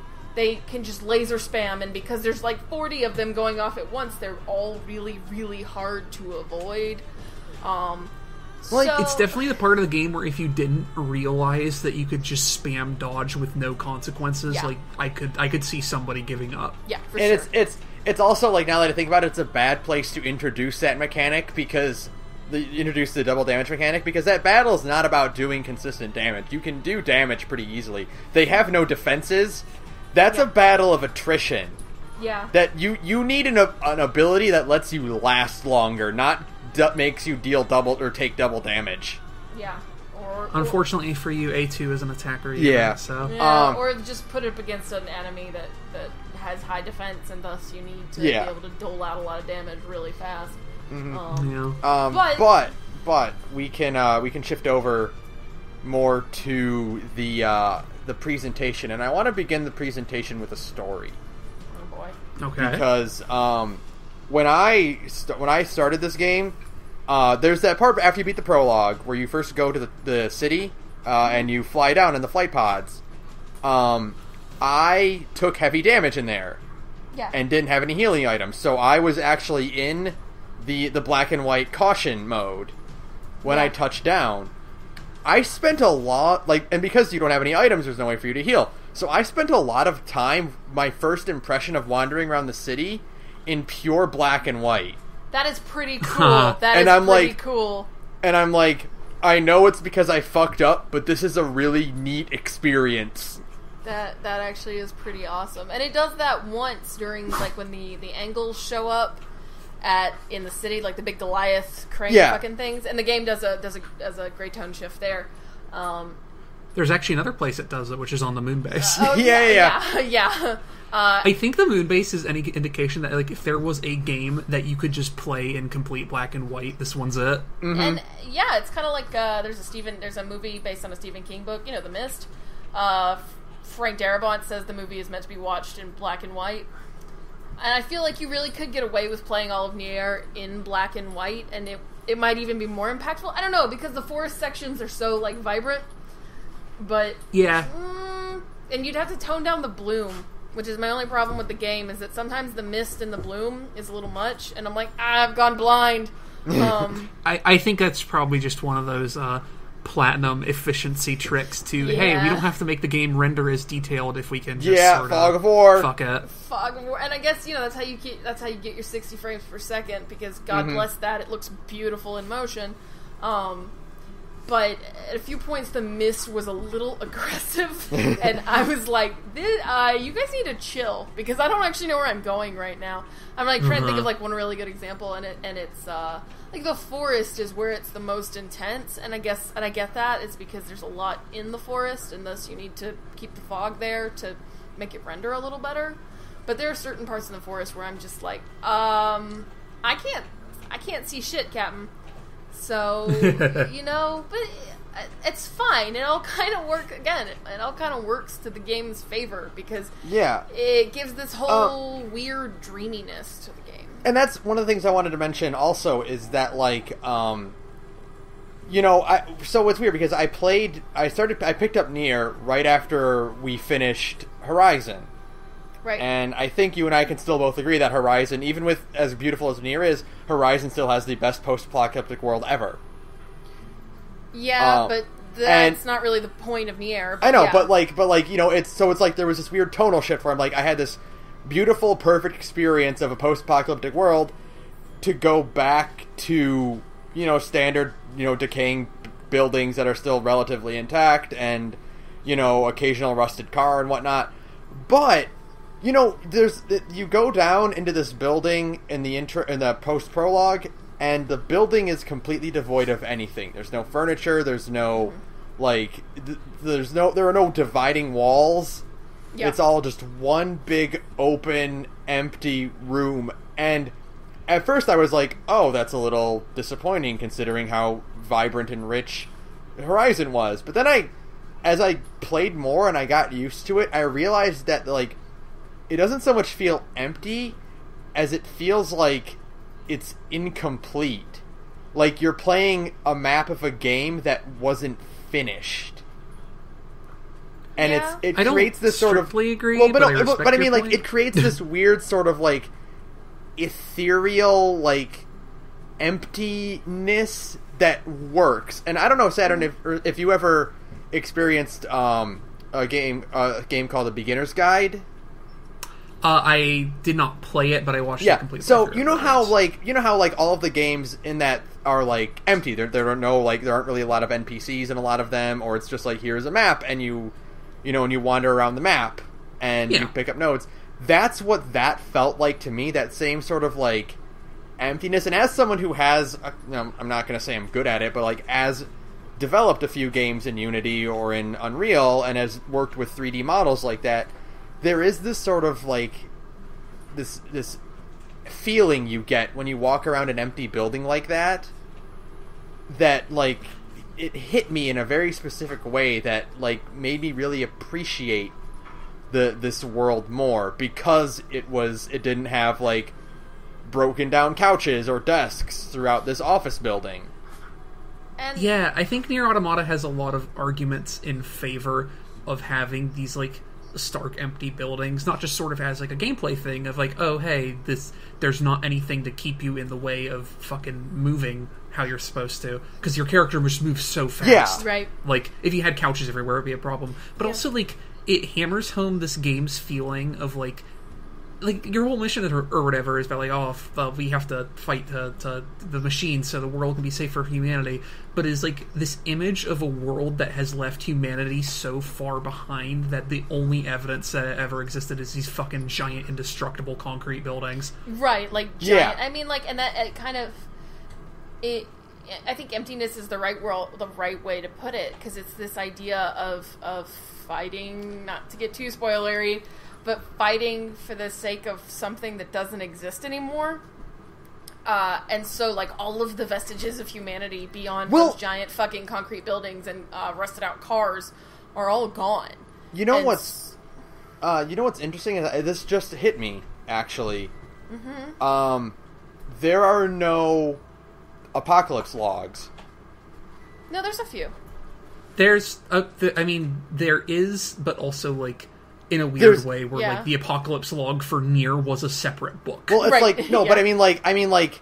can just laser spam, and because there's like 40 of them going off at once, they're all really, really hard to avoid. It's definitely the part of the game where if you didn't realize that you could just spam dodge with no consequences, like I could see somebody giving up. Yeah, for sure. It's also, like, now that I think about it, it's a bad place to introduce that mechanic because... introduce the double damage mechanic, because that battle is not about doing consistent damage. You can do damage pretty easily. They have no defenses. That's a battle of attrition. Yeah. That you need an ability that lets you last longer, not makes you deal double or take double damage. Yeah. Unfortunately for you, A2 is an attacker. Yeah. So. Yeah, or just put it up against an enemy that has high defense, and thus you need to be able to dole out a lot of damage really fast. But we can shift over more to the presentation, and I want to begin the presentation with a story. Oh boy. Okay. Because when I started this game, there's that part after you beat the prologue where you first go to the city and you fly down in the flight pods. I took heavy damage in there, and didn't have any healing items, so I was actually in the black and white caution mode when I touched down. I spent a lot, and because you don't have any items, there's no way for you to heal. So I spent a lot of time, my first impression of wandering around the city, in pure black and white. That is pretty cool. Pretty cool. And I'm like, I know it's because I fucked up, but this is a really neat experience. That actually is pretty awesome. And it does that once during, when the angles show up in the city, like the big Goliath crane fucking things, and the game does a great tone shift there. There's actually another place that does it, which is on the moon base. Yeah. I think the moon base is any indication that if there was a game that you could just play in complete black and white, this one's it. Mm-hmm. And it's kind of like there's a movie based on a Stephen King book, The Mist. Frank Darabont says the movie is meant to be watched in black and white. And I feel like you really could get away with playing all of NieR in black and white, and it might even be more impactful. I don't know, because the forest sections are so, vibrant. But... yeah. And you'd have to tone down the bloom, which is my only problem with the game, is that sometimes the mist and the bloom is a little much, and I'm like, I've gone blind. I think that's probably just one of those... platinum efficiency tricks to hey, we don't have to make the game render as detailed if we can just Fog of War. Fuck it. Fog of War, and I guess that's how you get your 60 frames per second, because God bless that, it looks beautiful in motion. But at a few points the mist was a little aggressive, and I was like, you guys need to chill, because I don't actually know where I'm going right now. I'm trying to think of one really good example, and it's the forest is where it's the most intense, and I get that it's because there's a lot in the forest, and thus you need to keep the fog there to make it render a little better. But there are certain parts in the forest where I'm just like, I can't see shit, Captain. So, but it's fine. It all kind of works to the game's favor, because it gives this whole weird dreaminess to the game. And that's one of the things I wanted to mention also, is that, so it's weird, because I picked up NieR right after we finished Horizon. Right. And I think you and I can still both agree that Horizon, even with as beautiful as NieR is, Horizon still has the best post-apocalyptic world ever. Yeah, but that's not really the point of NieR. I know, but it's like there was this weird tonal shift where I'm like, I had this beautiful, perfect experience of a post-apocalyptic world to go back to, standard, decaying buildings that are still relatively intact, and, occasional rusted car and whatnot. But you go down into this building in the post-prologue, and the building is completely devoid of anything. There's no furniture, there's no, there are no dividing walls. Yeah. It's all just one big, open, empty room. And at first I was like, oh, that's a little disappointing considering how vibrant and rich Horizon was. But then as I played more and I got used to it, I realized that, it doesn't so much feel empty as it feels like it's incomplete. Like you're playing a map of a game that wasn't finished. And it creates this sort of... agree, well, but I mean, point. it creates this weird sort of, ethereal, emptiness that works. And I don't know, Saturn, if you ever experienced a game called The Beginner's Guide. I did not play it, but I watched it completely. So you know how all of the games in that are empty. There are no there aren't really a lot of NPCs in a lot of them, or it's just here's a map and you wander around the map and you pick up nodes. That's what that felt like to me. That same sort of emptiness. And as someone who has, I'm not going to say I'm good at it, but as developed a few games in Unity or in Unreal and has worked with 3D models like that, there is this sort of like this feeling you get when you walk around an empty building like that like it hit me in a very specific way that like made me really appreciate this world more, because it didn't have like broken down couches or desks throughout this office building. And yeah, I think NieR Automata has a lot of arguments in favor of having these like stark empty buildings, not just sort of as like a gameplay thing of like, oh hey, there's not anything to keep you in the way of fucking moving how you're supposed to, because your character just moves so fast. Yeah. Right. Like if you had couches everywhere, it'd be a problem. But also like it hammers home this game's feeling of like your whole mission or whatever is about like, we have to fight the machines so the world can be safe for humanity, but is like this image of a world that has left humanity so far behind that the only evidence that it ever existed is these fucking giant indestructible concrete buildings. Right, like giant. Yeah. I mean, like, and that it kind of I think emptiness is the right way to put it, because it's this idea of fighting, not to get too spoilery, but fighting for the sake of something that doesn't exist anymore. And so, like, all of the vestiges of humanity beyond those giant fucking concrete buildings and rusted out cars are all gone. You know what's interesting? This just hit me, actually. Mm-hmm. There are no apocalypse logs. No, there's a few. There is, but also, like, in a weird way, where like the apocalypse log for NieR was a separate book. Well, it's like no, but I mean, like,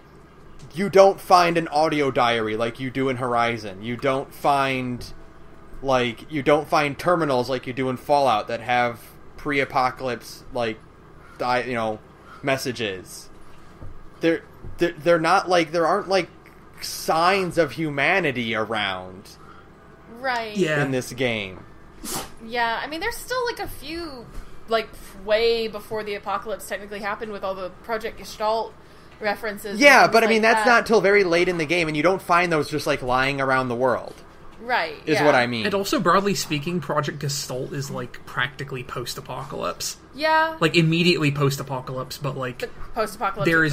you don't find an audio diary like you do in Horizon. You don't find terminals like you do in Fallout that have pre-apocalypse messages. They're not like, there aren't like signs of humanity around. Right. In this game. Yeah, I mean, there's still, like, a few, like, way before the apocalypse technically happened with all the Project Gestalt references. Yeah, but I mean, that's not till very late in the game, and you don't find those just, like, lying around the world. Right, is what I mean. And also, broadly speaking, Project Gestalt is, like, practically post-apocalypse. Yeah. Like, immediately post-apocalypse, but, like... Post-apocalypse. There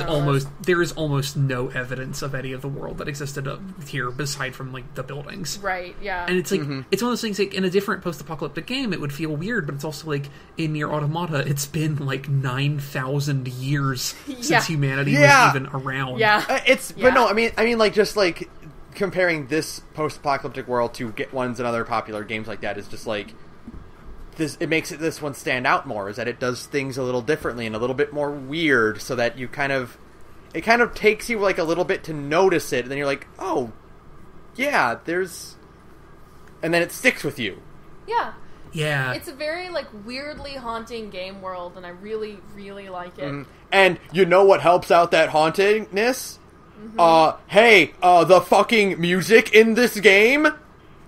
is almost no evidence of any of the world that existed here, beside from, like, the buildings. Right, yeah. And it's, like, it's one of those things, like, in a different post-apocalyptic game, it would feel weird, but it's also, like, in NieR Automata, it's been, like, 9,000 years since humanity was even around. Yeah. But no, I mean, like, just, like... comparing this post-apocalyptic world to get ones and other popular games like that is just like this. It makes this one stand out more, is that it does things a little differently and a little bit more weird, so that it kind of takes you like a little bit to notice it, and then you're like, oh yeah, and then it sticks with you. Yeah, it's a very like weirdly haunting game world, and I really, really like it. And you know what helps out that hauntingness? The fucking music in this game?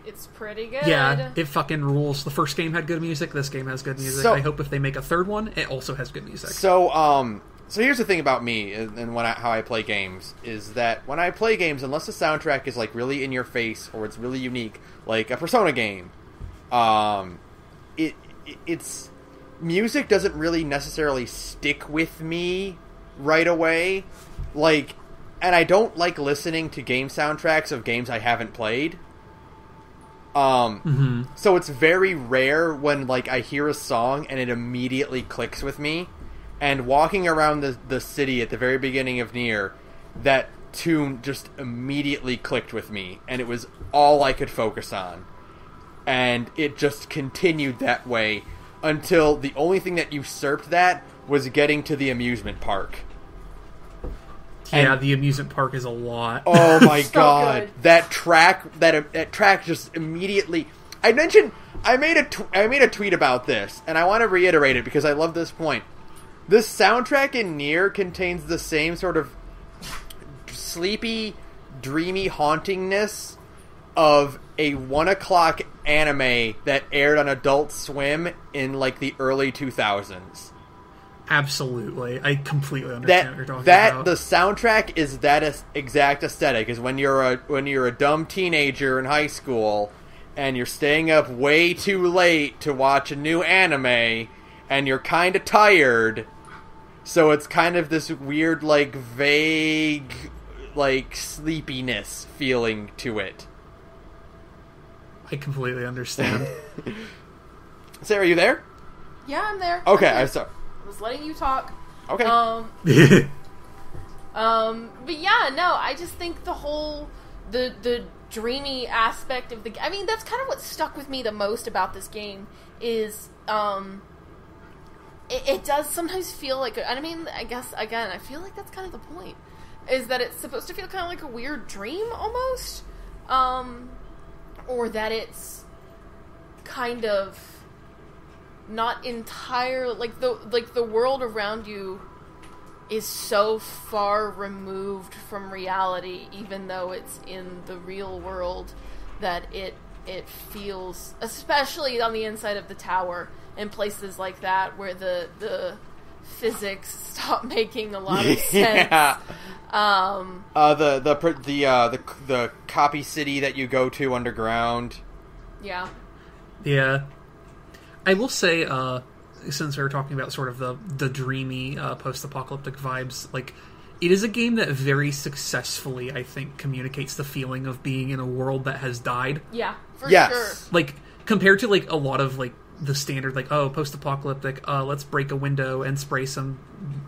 It's pretty good. Yeah, it fucking rules. The first game had good music, this game has good music. I hope if they make a third one, it also has good music. So here's the thing about me and how I play games, is that when I play games, unless the soundtrack is like really in your face or it's really unique, like a Persona game, it's music doesn't really necessarily stick with me right away. Like, and I don't like listening to game soundtracks of games I haven't played. So it's very rare when, like, I hear a song and it immediately clicks with me. And walking around the city at the very beginning of NieR, that tune just immediately clicked with me, and it was all I could focus on. And it just continued that way until the only thing that usurped that was getting to the amusement park. Yeah, the amusement park is a lot. Oh my god, good. that track just immediately. I made a tweet about this, and I want to reiterate it because I love this point. This soundtrack in NieR contains the same sort of sleepy, dreamy hauntingness of a 1 o'clock anime that aired on Adult Swim in like the early 2000s. Absolutely. I completely understand what you're talking about. The soundtrack is that exact aesthetic. Is when you're a dumb teenager in high school and you're staying up way too late to watch a new anime and you're kind of tired, so it's kind of this weird, like, vague, like, sleepiness feeling to it. I completely understand. Sarah, are you there? Yeah, I'm there. Okay, I was letting you talk. Okay. But yeah, no, I just think the whole the dreamy aspect of I mean, that's kind of what stuck with me the most about this game is it does sometimes feel like, I mean, I guess again, I feel like that's kind of the point, is that it's supposed to feel kind of like a weird dream almost, or that it's kind of not entire, like the world around you is so far removed from reality, even though it's in the real world, that it feels, especially on the inside of the tower, in places like that where the physics stop making a lot of sense. Yeah. The copy city that you go to underground. Yeah. Yeah. I will say, since we were talking about sort of the dreamy post-apocalyptic vibes, like, it is a game that very successfully, I think, communicates the feeling of being in a world that has died. Yeah, for yes. sure. Like, compared to, like, a lot of, like, the standard, like, oh, post-apocalyptic, let's break a window and spray some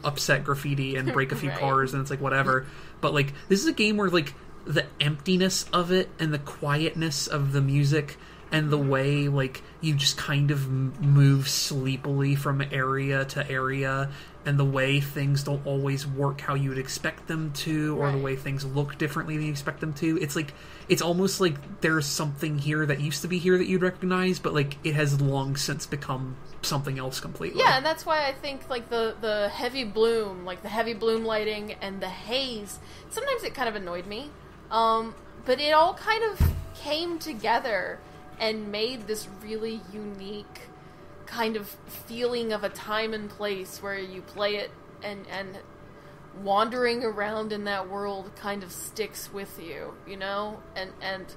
upset graffiti and break a few right. cars, and it's like, whatever. But, like, this is a game where, like, the emptiness of it and the quietness of the music and the way, like, you just kind of move sleepily from area to area, and the way things don't always work how you would expect them to, or the way things look differently than you expect them to. It's like, it's almost like there's something here that used to be here that you'd recognize, but, like, it has long since become something else completely. Yeah, and that's why I think, like, the heavy bloom, like, the heavy bloom lighting and the haze, sometimes it kind of annoyed me. But it all kind of came together and made this really unique kind of feeling of a time and place where you play it, and wandering around in that world kind of sticks with you, you know? And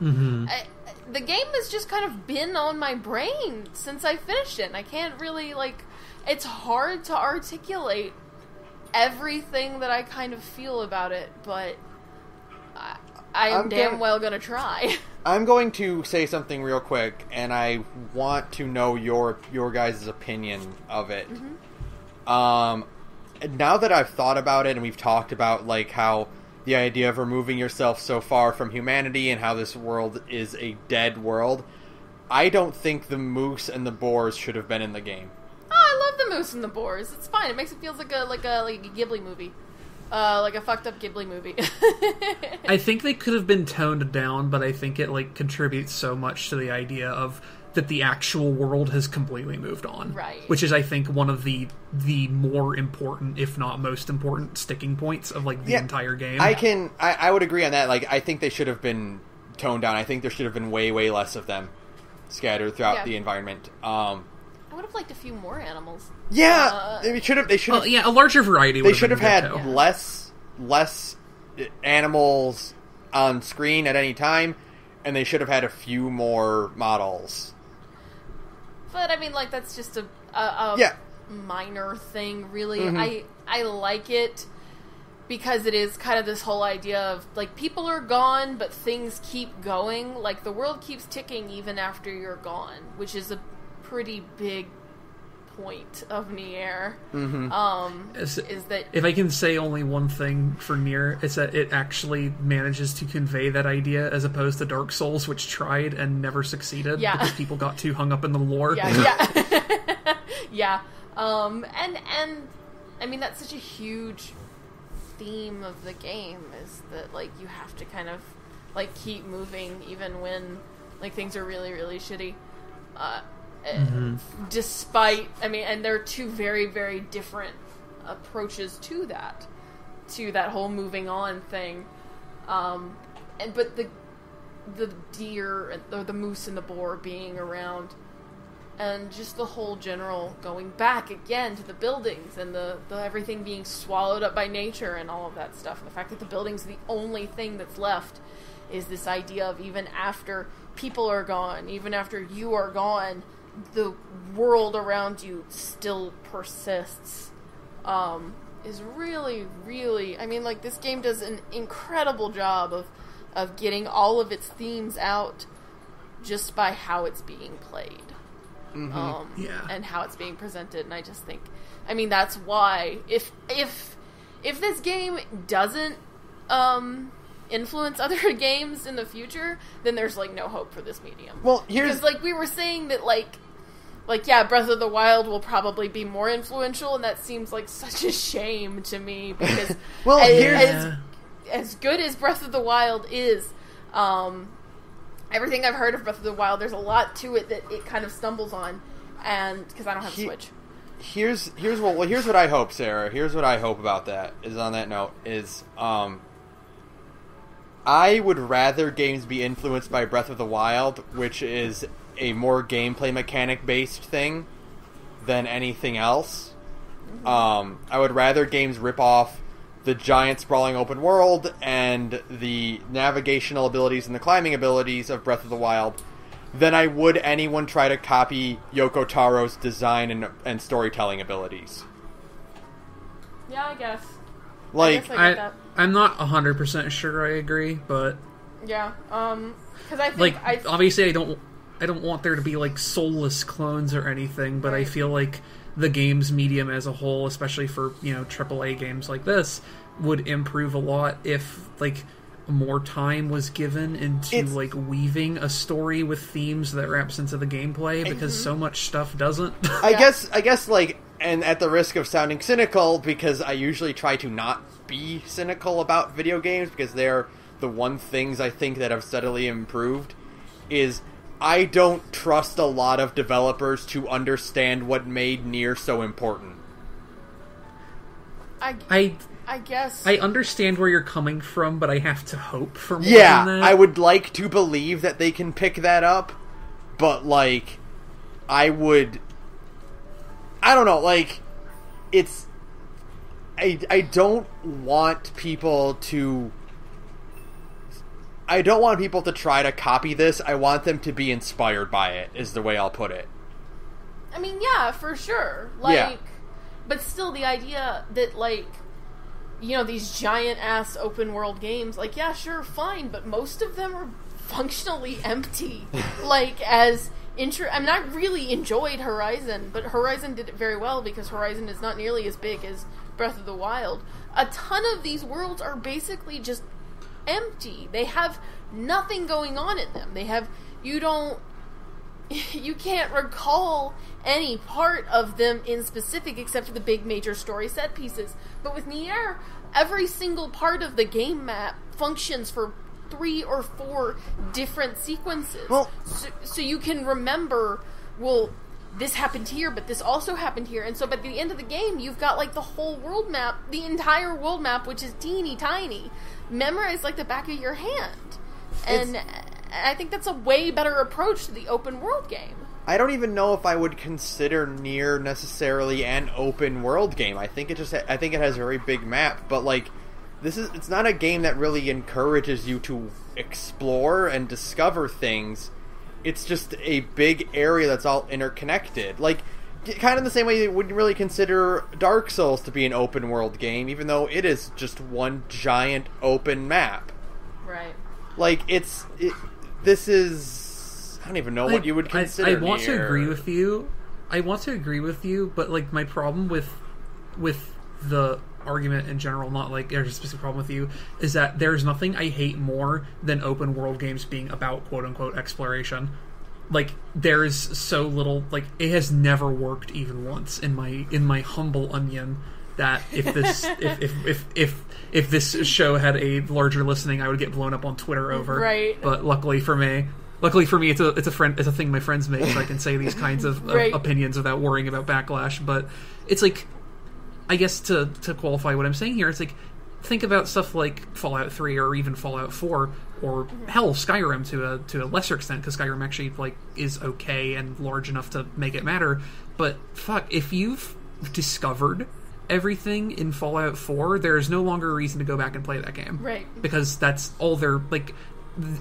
the game has just kind of been on my brain since I finished it, and I can't really, like, it's hard to articulate everything that I kind of feel about it, but I'm damn well gonna try. I'm going to say something real quick, and I want to know your guys' opinion of it. Mm-hmm. Now that I've thought about it, and we've talked about, like, how the idea of removing yourself so far from humanity and how this world is a dead world, I don't think the moose and the boars should have been in the game. Oh, I love the moose and the boars. It's fine. It makes it feel like a Ghibli movie. Like a fucked up Ghibli movie. I think they could have been toned down, but I think it, like, contributes so much to the idea of that the actual world has completely moved on. Right. Which is, I think, one of the more important, if not most important, sticking points of, like, the entire game. I would agree on that. Like, I think they should have been toned down. I think there should have been way, way less of them scattered throughout the environment. I would have liked a few more animals. Yeah, they should have. A larger variety. They should have had less animals on screen at any time, and they should have had a few more models. But I mean, like, that's just a minor thing, really. Mm-hmm. I like it because it is kind of this whole idea of, like, people are gone, but things keep going. Like, the world keeps ticking even after you're gone, which is a pretty big point of NieR. Mm-hmm. Is that, if I can say only one thing for NieR, it's that it actually manages to convey that idea, as opposed to Dark Souls, which tried and never succeeded because people got too hung up in the lore. Yeah. And I mean, that's such a huge theme of the game, is that, like, you have to kind of, like, keep moving even when, like, things are really, really shitty. Despite, I mean, and there are two very, very different approaches to that whole moving on thing. But the deer, or the moose and the boar being around, and just the whole general going back again to the buildings and the everything being swallowed up by nature and all of that stuff. And the fact that the buildings are the only thing that's left is this idea of even after people are gone, even after you are gone, the world around you still persists. Is really, really... I mean, like, this game does an incredible job of getting all of its themes out just by how it's being played. And how it's being presented. And I just think... I mean, that's why... If this game doesn't influence other games in the future, then there's, like, no hope for this medium. Well, here's... Because, like, we were saying that, like, yeah, Breath of the Wild will probably be more influential, and that seems like such a shame to me, because well, as good as Breath of the Wild is, everything I've heard of Breath of the Wild, there's a lot to it that it kind of stumbles on, and because I don't have a Switch. Here's what I hope, Sarah. Here's what I hope about that, is on that note, is I would rather games be influenced by Breath of the Wild, which is a more gameplay mechanic based thing, than anything else. I would rather games rip off the giant sprawling open world and the navigational abilities and the climbing abilities of Breath of the Wild than I would anyone try to copy Yoko Taro's design and storytelling abilities. Yeah, I guess. Like, I'm not 100% sure I agree, but... Yeah, because I think... Like, obviously I don't want there to be, like, soulless clones or anything, but I feel like the game's medium as a whole, especially for, you know, AAA games like this, would improve a lot if, like, more time was given into, like, weaving a story with themes that wraps into the gameplay, because so much stuff doesn't. I guess, like, and at the risk of sounding cynical, because I usually try to not be cynical about video games, because they're the one things I think that have steadily improved, is... I don't trust a lot of developers to understand what made NieR so important. I guess... I understand where you're coming from, but I have to hope for more than that. I would like to believe that they can pick that up, but, like, I don't know, like, it's... I don't want people to... I don't want people to try to copy this. I want them to be inspired by it, is the way I'll put it. I mean, yeah, for sure. Like, but still the idea that, like, you know, these giant-ass open-world games, like, yeah, sure, fine, but most of them are functionally empty. Like, as... I'm not really enjoyed Horizon, but Horizon did it very well, because Horizon is not nearly as big as Breath of the Wild. A ton of these worlds are basically just empty. They have nothing going on in them. You can't recall any part of them in specific except for the big major story set pieces. But with NieR, every single part of the game map functions for 3 or 4 different sequences. Well, so you can remember, well, this happened here, but this also happened here. And so by the end of the game, you've got, like, the whole world map, the entire world map, which is teeny tiny, memorized like the back of your hand. And I think that's a way better approach to the open world game. I don't even know if I would consider NieR necessarily an open world game. I think it has a very big map, but, like, it's not a game that really encourages you to explore and discover things. It's just a big area that's all interconnected. Like, kind of the same way you wouldn't really consider Dark Souls to be an open world game, even though it is just one giant open map. Right. Like, this is... I don't even know what you would consider I want NieR. to agree with you. But, like, my problem with the argument in general, not, like, there's a specific problem with you, is that there's nothing I hate more than open world games being about quote-unquote exploration. Like, there's so little, like, it has never worked even once in my humble onion, that if this if this show had a larger listening, I would get blown up on Twitter over. Right. But luckily for me, it's a thing my friends make, so I can say these kinds of opinions without worrying about backlash. But it's like, I guess to qualify what I'm saying here, it's like, think about stuff like Fallout 3 or even Fallout 4, or hell, Skyrim to a lesser extent, because Skyrim actually like is okay and large enough to make it matter. But fuck, if you've discovered everything in Fallout 4, there's no longer a reason to go back and play that game. Right. Because that's all they're like.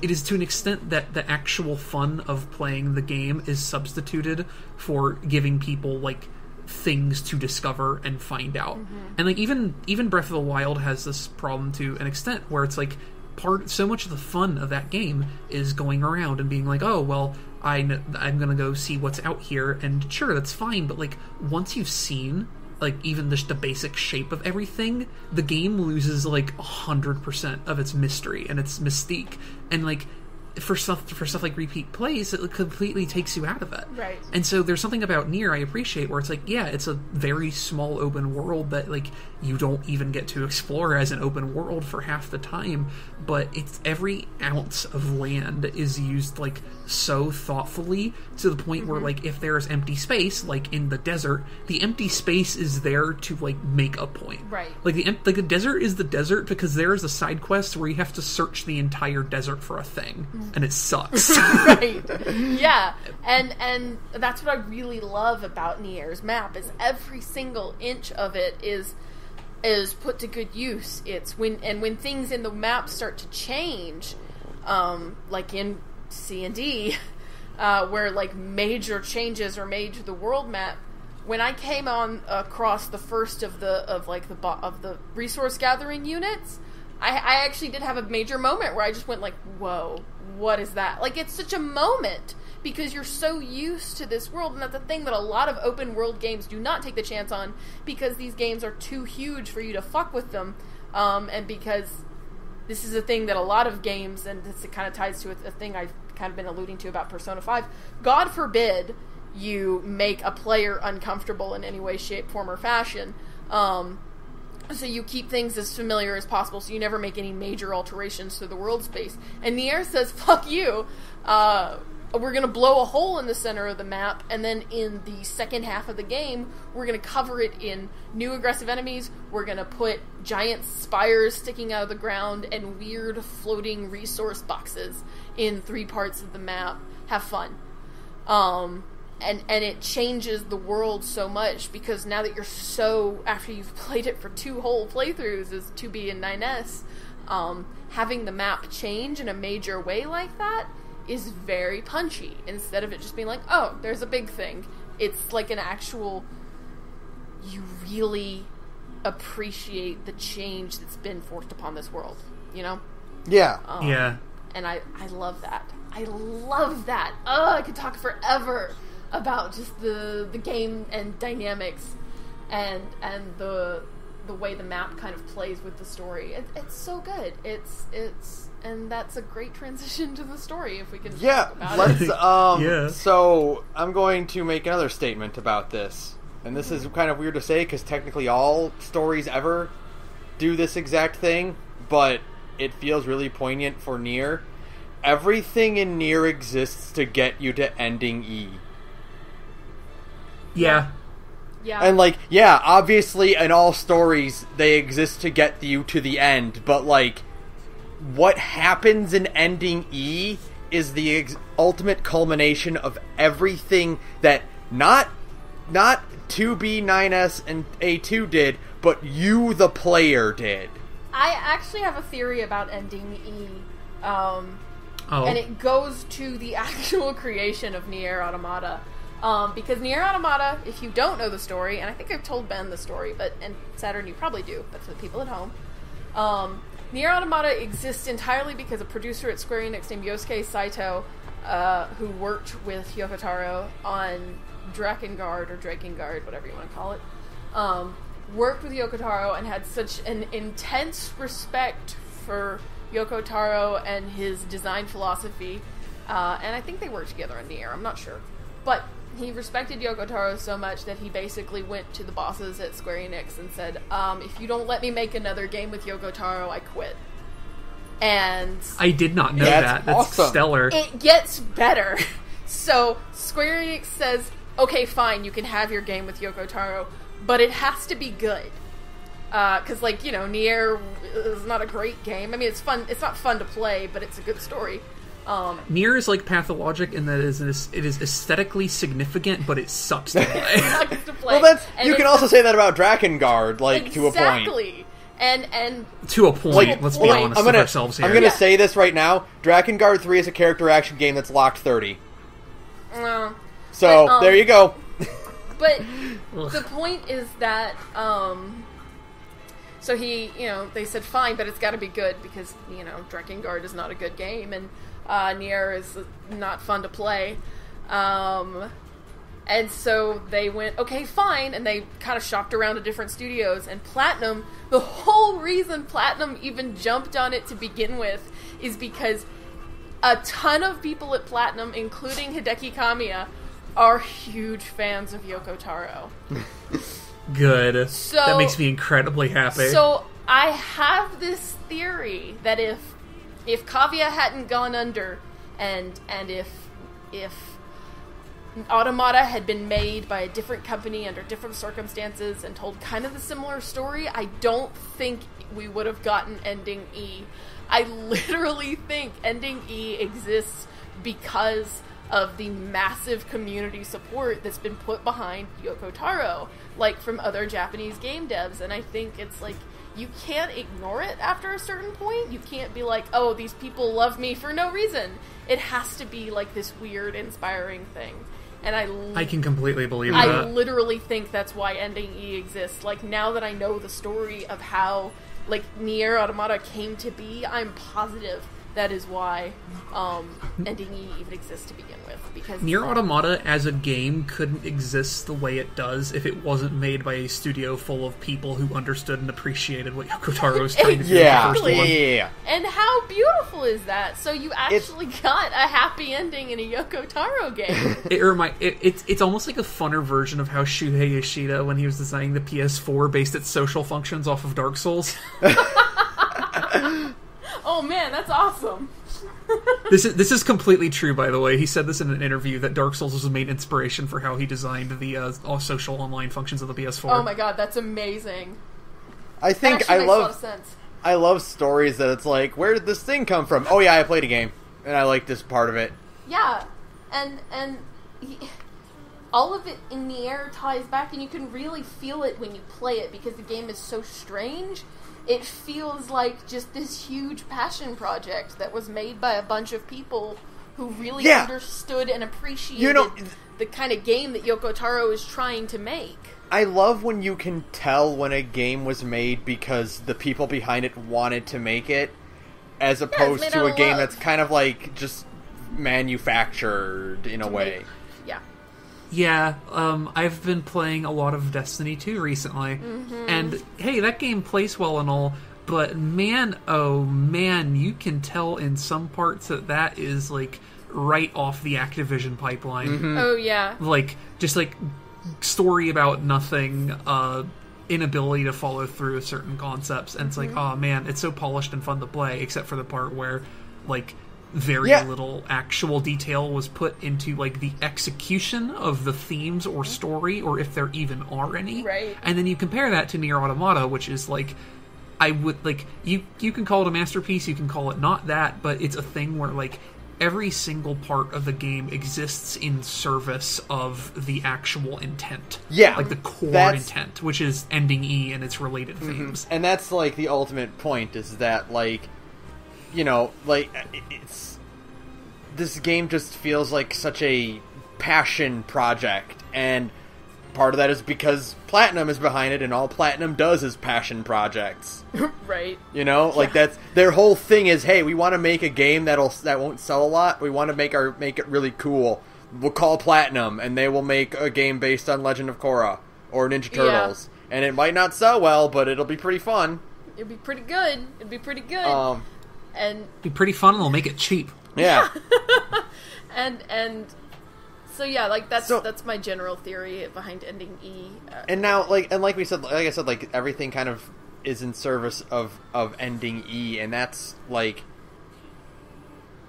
It is to an extent that the actual fun of playing the game is substituted for giving people like things to discover and find out. And like even Breath of the Wild has this problem to an extent where it's like so much of the fun of that game is going around and being like, oh well, I'm gonna go see what's out here, and sure, that's fine, but like once you've seen like even just the basic shape of everything, the game loses like 100% of its mystery and its mystique. And like for stuff like repeat plays, it completely takes you out of it. Right. And so there's something about NieR I appreciate where it's like, yeah, it's a very small open world that like you don't even get to explore as an open world for half the time, but it's every ounce of land is used like so thoughtfully to the point where like if there's empty space, like in the desert, the empty space is there to like make a point. Right. Like the desert is the desert because there is a side quest where you have to search the entire desert for a thing. And it sucks. Right. Yeah. And that's what I really love about NieR's map is every single inch of it is put to good use. It's when things in the map start to change, like in C&D, where like major changes are made to the world map. When I came on across the first of the resource gathering units, I actually did have a major moment where I just went like, whoa, what is that? Like, it's such a moment because you're so used to this world, and that's the thing that a lot of open world games do not take the chance on because these games are too huge for you to fuck with them, and because this is a thing that a lot of games, and this kind of ties to a thing I've kind of been alluding to about Persona 5, God forbid you make a player uncomfortable in any way, shape, form, or fashion. So you keep things as familiar as possible, so you never make any major alterations to the world space. And NieR says, fuck you, we're going to blow a hole in the center of the map, and then in the second half of the game, we're going to cover it in new aggressive enemies, we're going to put giant spires sticking out of the ground, and weird floating resource boxes in 3 parts of the map. Have fun. And it changes the world so much because now that after you've played it for 2 whole playthroughs as 2B and 9S, having the map change in a major way like that is very punchy. Instead of it just being like, oh, there's a big thing. It's like an actual, you really appreciate the change that's been forced upon this world, you know? Yeah. Yeah. And I love that. I love that. Oh, I could talk forever about just the game and dynamics and the way the map kind of plays with the story. It's so good. And that's a great transition to the story if we can talk about it. So I'm going to make another statement about this. And this is kind of weird to say because technically all stories ever do this exact thing, but it feels really poignant for NieR. Everything in NieR exists to get you to ending E. Yeah. Yeah. And, like, yeah, obviously in all stories, they exist to get you to the end, but, like, what happens in ending E is the ultimate culmination of everything that not 2B, 9S, and A2 did, but you, the player, did. I actually have a theory about ending E. And it goes to the actual creation of NieR Automata. Because NieR Automata, if you don't know the story, and I think I've told Ben the story, and Saturn you probably do, but for the people at home, NieR Automata exists entirely because a producer at Square Enix named Yosuke Saito, who worked with Yoko Taro on Drakengard, or Drakengard, whatever you want to call it, worked with Yoko Taro and had such an intense respect for Yoko Taro and his design philosophy, and I think they worked together on NieR, I'm not sure. But he respected Yoko Taro so much that he basically went to the bosses at Square Enix and said, if you don't let me make another game with Yoko Taro, I quit. And I did not know that. That's awesome. Stellar. It gets better. So Square Enix says, okay, fine, you can have your game with Yoko Taro, but it has to be good. Because, like, you know, NieR is not a great game. I mean, it's fun. It's not fun to play, but it's a good story. NieR is like Pathologic in that it is aesthetically significant, but it sucks to play. It sucks to play. Well, you can also say that about Drakengard, like, to a point. Exactly. And to a point, let's be honest with ourselves here. I'm gonna say this right now. Drakengard 3 is a character action game that's locked 30. So, there you go. But the point is that, so he, you know, they said, fine, but it's gotta be good, because, you know, Drakengard is not a good game, and NieR is not fun to play. And so they went, okay, fine, and they kind of shopped around to different studios, and Platinum, the whole reason Platinum even jumped on it to begin with is because a ton of people at Platinum, including Hideki Kamiya, are huge fans of Yoko Taro. Good. So, that makes me incredibly happy. So I have this theory that if Kavya hadn't gone under, and if Automata had been made by a different company under different circumstances and told kind of the similar story, I don't think we would have gotten Ending E. I literally think Ending E exists because of the massive community support that's been put behind Yoko Taro, like from other Japanese game devs, and I think it's like, you can't ignore it after a certain point. You can't be like, oh, these people love me for no reason. It has to be like this weird, inspiring thing. And I can completely believe that. I literally think that's why Ending E exists. Like, now that I know the story of how, like, NieR Automata came to be, I'm positive that is why Ending E even exists to begin with. Because NieR Automata as a game couldn't exist the way it does if it wasn't made by a studio full of people who understood and appreciated what Yoko Taro was trying to do in the first one. Yeah. And how beautiful is that? So you actually got a happy ending in a Yoko Taro game. It's almost like a funner version of how Shuhei Yoshida, when he was designing the PS4, based its social functions off of Dark Souls. Oh man, that's awesome. This is completely true, by the way. He said this in an interview that Dark Souls was the main inspiration for how he designed the all social online functions of the PS4. Oh my god, that's amazing. I think makes a lot of sense. I love stories that it's like, where did this thing come from? Oh yeah, I played a game and I like this part of it. Yeah, and all of it in NieR ties back, and you can really feel it when you play it because the game is so strange. It feels like just this huge passion project that was made by a bunch of people who really understood and appreciated the kind of game that Yoko Taro is trying to make. I love when you can tell when a game was made because the people behind it wanted to make it, as opposed to a game that's kind of like just manufactured in a way. Yeah, I've been playing a lot of Destiny 2 recently, and hey, that game plays well and all, but man, oh man, you can tell in some parts that is, like, right off the Activision pipeline. Mm-hmm. Oh, yeah. Like, just, like, story about nothing, inability to follow through with certain concepts, and it's like, oh man, it's so polished and fun to play, except for the part where, like, very little actual detail was put into, like, the execution of the themes or story, or if there even are any. Right. And then you compare that to NieR Automata, which is, like, I would, like, you can call it a masterpiece, you can call it not that, but it's a thing where, like, every single part of the game exists in service of the actual intent. Yeah. Like, the core intent, which is Ending E and its related themes. And that's, like, the ultimate point, is that, like, you know, like, this game just feels like such a passion project, and part of that is because Platinum is behind it, and all Platinum does is passion projects. Right. You know, like, that's their whole thing is, hey, we want to make a game that won't sell a lot. We want to make it really cool. We'll call Platinum, and they will make a game based on Legend of Korra or Ninja Turtles, and it might not sell well, but it'll be pretty fun. It'd be pretty good. And be pretty fun, and they'll make it cheap. Yeah. and so yeah, like that's my general theory behind Ending E. And now, like I said, like, everything kind of is in service of Ending E, and that's, like,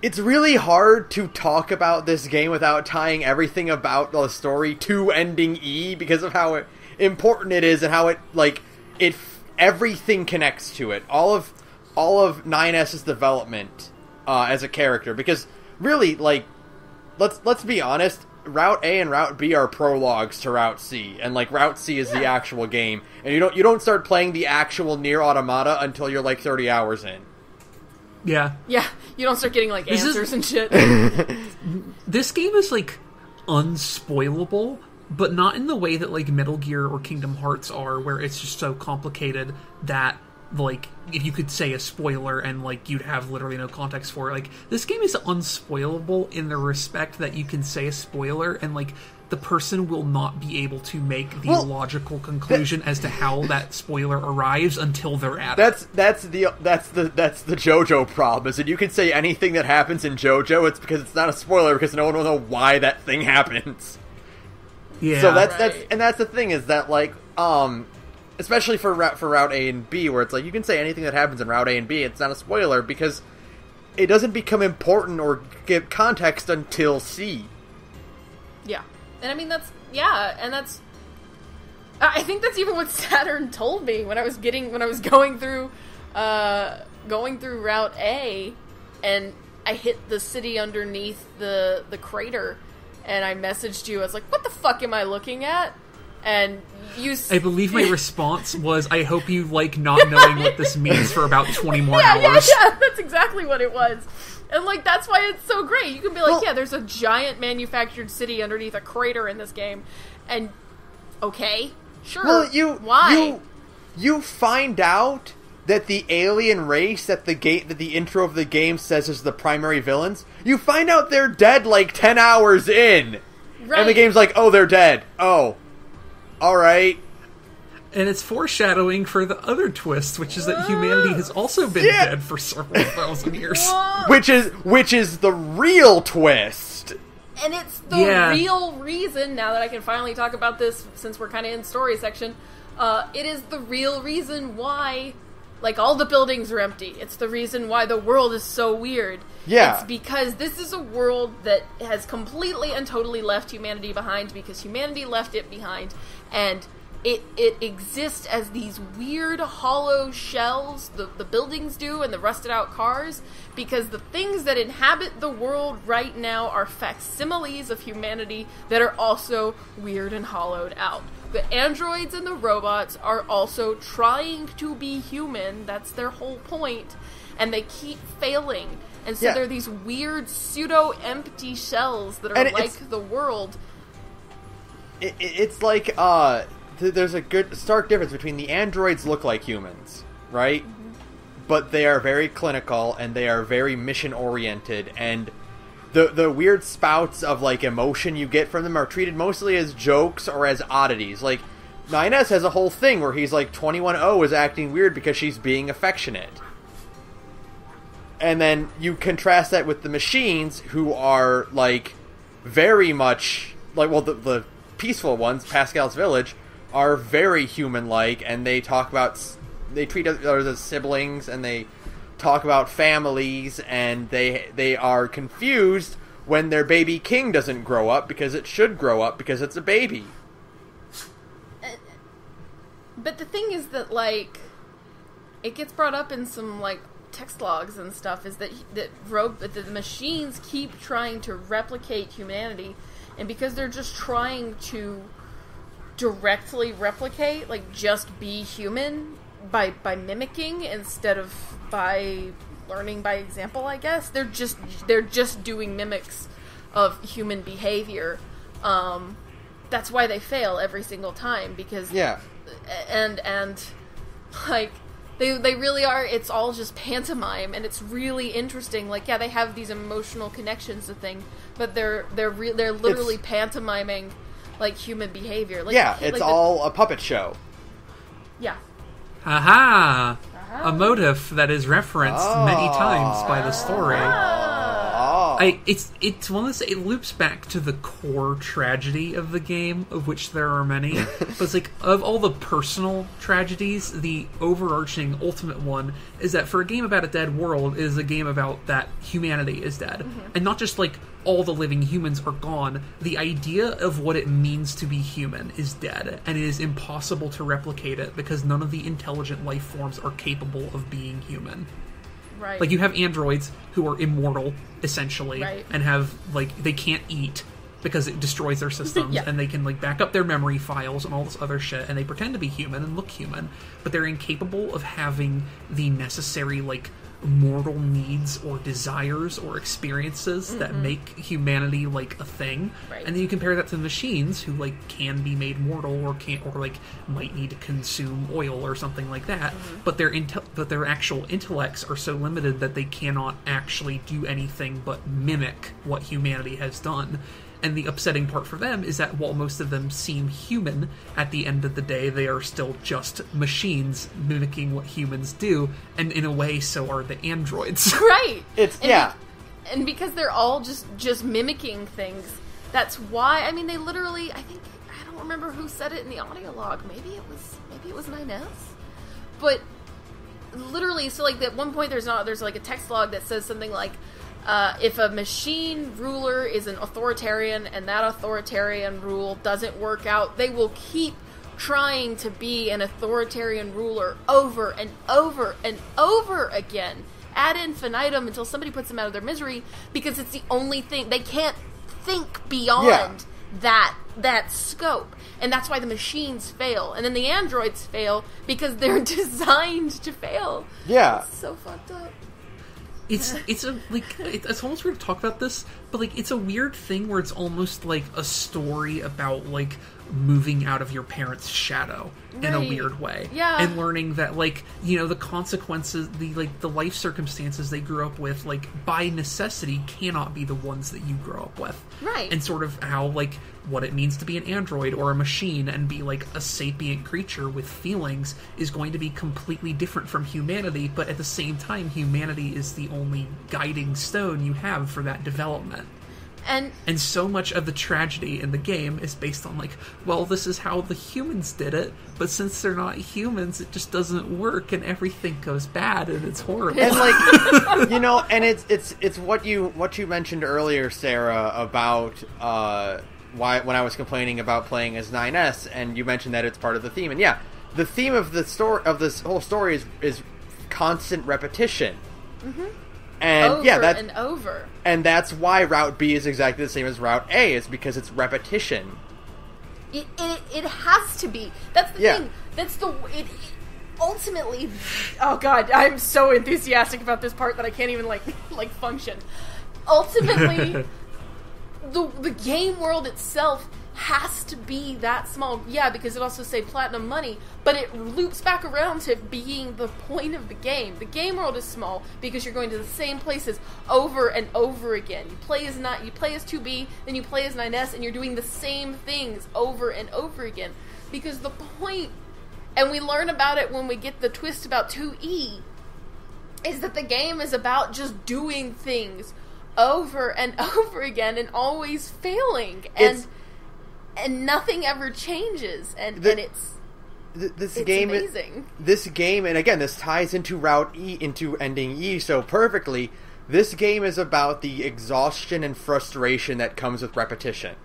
it's really hard to talk about this game without tying everything about the story to Ending E because of how important it is and how it, like, everything connects to it. All of 9S's development as a character, because really, like, let's be honest, Route A and Route B are prologues to Route C, and like Route C is the actual game, and you don't start playing the actual NieR Automata until you're like 30 hours in. Yeah, you don't start getting like answers and shit. This game is like unspoilable, but not in the way that like Metal Gear or Kingdom Hearts are, where it's just so complicated that like if you could say a spoiler and like you'd have literally no context for it. Like, this game is unspoilable in the respect that you can say a spoiler and like the person will not be able to make the logical conclusion as to how that spoiler arrives until they're at it. That's the JoJo problem, is that you can say anything that happens in JoJo, it's because it's not a spoiler, because no one will know why that thing happens. Yeah. So that's the thing, is that like especially for Route A and B, where it's like you can say anything that happens in Route A and B, it's not a spoiler, because it doesn't become important or give context until C. Yeah. And I mean, I think that's even what Saturn told me when I was going through Route A, and I hit the city underneath the crater, and I messaged you. I was like, "What the fuck am I looking at?" And I believe my response was, "I hope you like not knowing what this means for about 20 more hours." Yeah, that's exactly what it was. And, like, that's why it's so great. You can be like, there's a giant manufactured city underneath a crater in this game. And, okay, sure. Well, why? You find out that the alien race that the intro of the game says is the primary villains, you find out they're dead, like, 10 hours in. Right. And the game's like, oh, they're dead. Oh. Alright. And it's foreshadowing for the other twist, which is that humanity has also been dead for several thousand years. Which is the real twist. And it's the real reason, now that I can finally talk about this, since we're kind of in story section, it is the real reason why, like, all the buildings are empty. It's the reason why the world is so weird. Yeah. It's because this is a world that has completely and totally left humanity behind, because humanity left it behind, and it exists as these weird hollow shells, the buildings do, and the rusted out cars, because the things that inhabit the world right now are facsimiles of humanity that are also weird and hollowed out. The androids and the robots are also trying to be human, that's their whole point, and they keep failing. And so they're these weird pseudo-empty shells that are like the world. It's like, there's a good stark difference between the androids look like humans, right? Mm-hmm. But they are very clinical, and they are very mission-oriented, and the weird spouts of, like, emotion you get from them are treated mostly as jokes or as oddities. Like, 9S has a whole thing where he's like, 21O is acting weird because she's being affectionate. And then you contrast that with the machines, who are, like, very much, like, well, the peaceful ones, Pascal's Village, are very human-like, and they treat others as siblings, and they talk about families, and they are confused when their baby king doesn't grow up, because it should grow up, because it's a baby. But the thing is that, like, it gets brought up in some, like, text logs and stuff, is that the machines keep trying to replicate humanity, and because they're just trying to directly replicate, like, just be human by mimicking instead of by learning by example, I guess. They're just doing mimics of human behavior. That's why they fail every single time, because and like they really are, it's all just pantomime, and it's really interesting. Like, they have these emotional connections to things, but they're literally pantomiming, like, human behavior. Like, it's all a puppet show. Yeah. A motive that is referenced many times by the story. all. It's one of those, it loops back to the core tragedy of the game, of which there are many. But it's like, of all the personal tragedies, the overarching ultimate one is that for a game about a dead world, it is a game about that humanity is dead. And not just like all the living humans are gone. The idea of what it means to be human is dead, and it is impossible to replicate it because none of the intelligent life forms are capable of being human. Right. Like, you have androids who are immortal, essentially, right. and have, like, they can't eat because it destroys their systems, yeah. and they can, like, back up their memory files and all this other shit, and they pretend to be human and look human, but they're incapable of having the necessary, like, mortal needs or desires or experiences that make humanity like a thing. Right. And then you compare that to machines who like can be made mortal or can't, or like might need to consume oil or something like that, but their actual intellects are so limited that they cannot actually do anything but mimic what humanity has done. And the upsetting part for them is that while most of them seem human, at the end of the day, they are still just machines mimicking what humans do, and in a way, so are the androids. Right. And because they're all just mimicking things, that's why, I mean, they literally, I don't remember who said it in the audio log. Maybe it was NieR. But literally, so like at one point there's like a text log that says something like, if a machine ruler is an authoritarian and that authoritarian rule doesn't work out, they will keep trying to be an authoritarian ruler over and over and over again ad infinitum until somebody puts them out of their misery, because it's the only thing they can't think beyond that scope. And that's why the machines fail, and then the androids fail because they're designed to fail. Yeah, it's so fucked up. It's almost weird to talk about this, but like it's a weird thing where it's almost like a story about like moving out of your parents' shadow in a weird way. Yeah. And learning that, like, you know, the consequences, the life circumstances they grew up with, like, by necessity cannot be the ones that you grow up with. Right. And sort of how, like, what it means to be an android or a machine and be, like, a sapient creature with feelings is going to be completely different from humanity, but at the same time, humanity is the only guiding stone you have for that development. And so much of the tragedy in the game is based on, like, well, this is how the humans did it, but since they're not humans, it just doesn't work, and everything goes bad, and it's horrible. And, like, you know, and it's what you mentioned earlier, Sarah, about why when I was complaining about playing as NieR, and you mentioned that it's part of the theme. And yeah, the theme of the story of this whole story is constant repetition. Mm-hmm. And and over. And that's why Route B is exactly the same as Route A, is because it's repetition. It has to be. That's the thing. That's it ultimately. Oh god, I'm so enthusiastic about this part that I can't even like function. Ultimately, the game world itself has to be that small. Yeah, because it also saved platinum money, but it loops back around to being the point of the game. The game world is small because you're going to the same places over and over again. You play as 2B, then you play as NieR, and you're doing the same things over and over again. Because the point, and we learn about it when we get the twist about 2E, is that the game is about just doing things over and over again and always failing. And nothing ever changes, and it's amazing. This game, and again, this ties into Route E, into ending E so perfectly. This game is about the exhaustion and frustration that comes with repetition.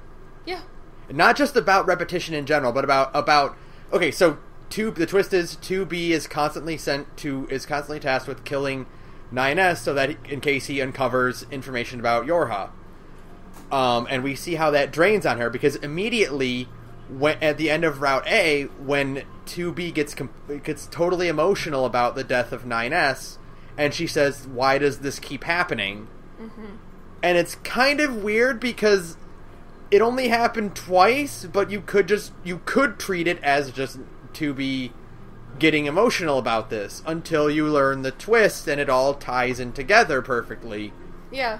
Yeah. Not just about repetition in general, but about okay, so the twist is 2B is constantly tasked with killing NieR so that in case he uncovers information about Yorha. And we see how that drains on her, because immediately, at the end of Route A, when 2B gets totally emotional about the death of NieR, and she says, "Why does this keep happening?" Mm-hmm. And it's kind of weird because it only happened twice, but you could treat it as just 2B getting emotional about this until you learn the twist, and it all ties in together perfectly. Yeah.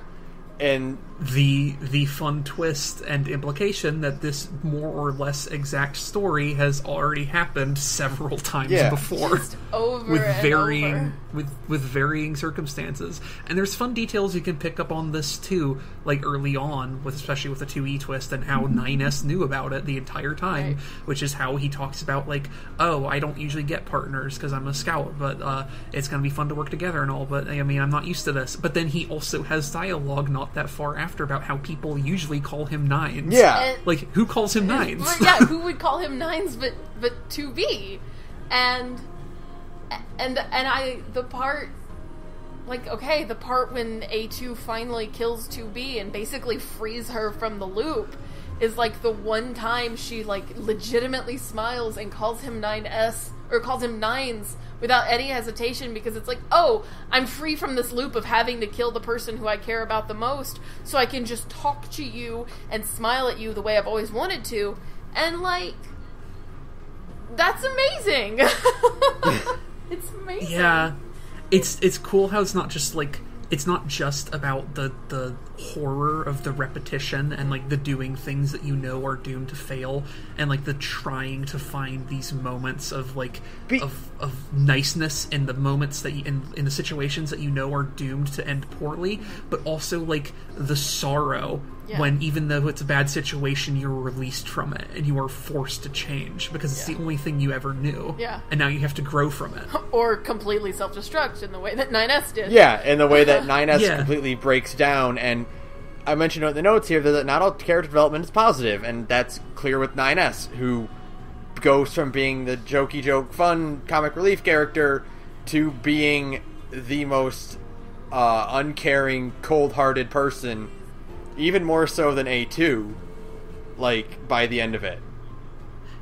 And the fun twist and implication that this more or less exact story has already happened several times before, just over with and varying over. with varying circumstances. And there's fun details you can pick up on this too, like early on, especially with the 2E twist and how 9S knew about it the entire time, which is how he talks about like, oh, I don't usually get partners because I'm a scout, but it's gonna be fun to work together and all. But I mean, I'm not used to this. But then he also has dialogue not that far after about how people usually call him Nines. Yeah. Like, who calls him Nines? Who would call him Nines but 2B? And the part when A2 finally kills 2B and basically frees her from the loop is like the one time she like legitimately smiles and calls him 9S or calls him Nines without any hesitation, because it's like, oh, I'm free from this loop of having to kill the person who I care about the most, so I can just talk to you and smile at you the way I've always wanted to. And like, that's amazing. It's amazing. Yeah. It's cool how it's not just like, it's not just about the horror of the repetition and like the doing things that you know are doomed to fail, and like the trying to find these moments of like of niceness in the moments that you, in the situations that you know are doomed to end poorly, but also like the sorrow when, even though it's a bad situation, you're released from it and you are forced to change because it's the only thing you ever knew. Yeah. And now you have to grow from it. Or completely self-destruct in the way that 9S did. Yeah, in the way that 9S completely breaks down. And I mentioned in the notes here that not all character development is positive, and that's clear with 9S, who goes from being the jokey joke fun comic relief character to being the most uncaring, cold-hearted person, even more so than A2, like, by the end of it.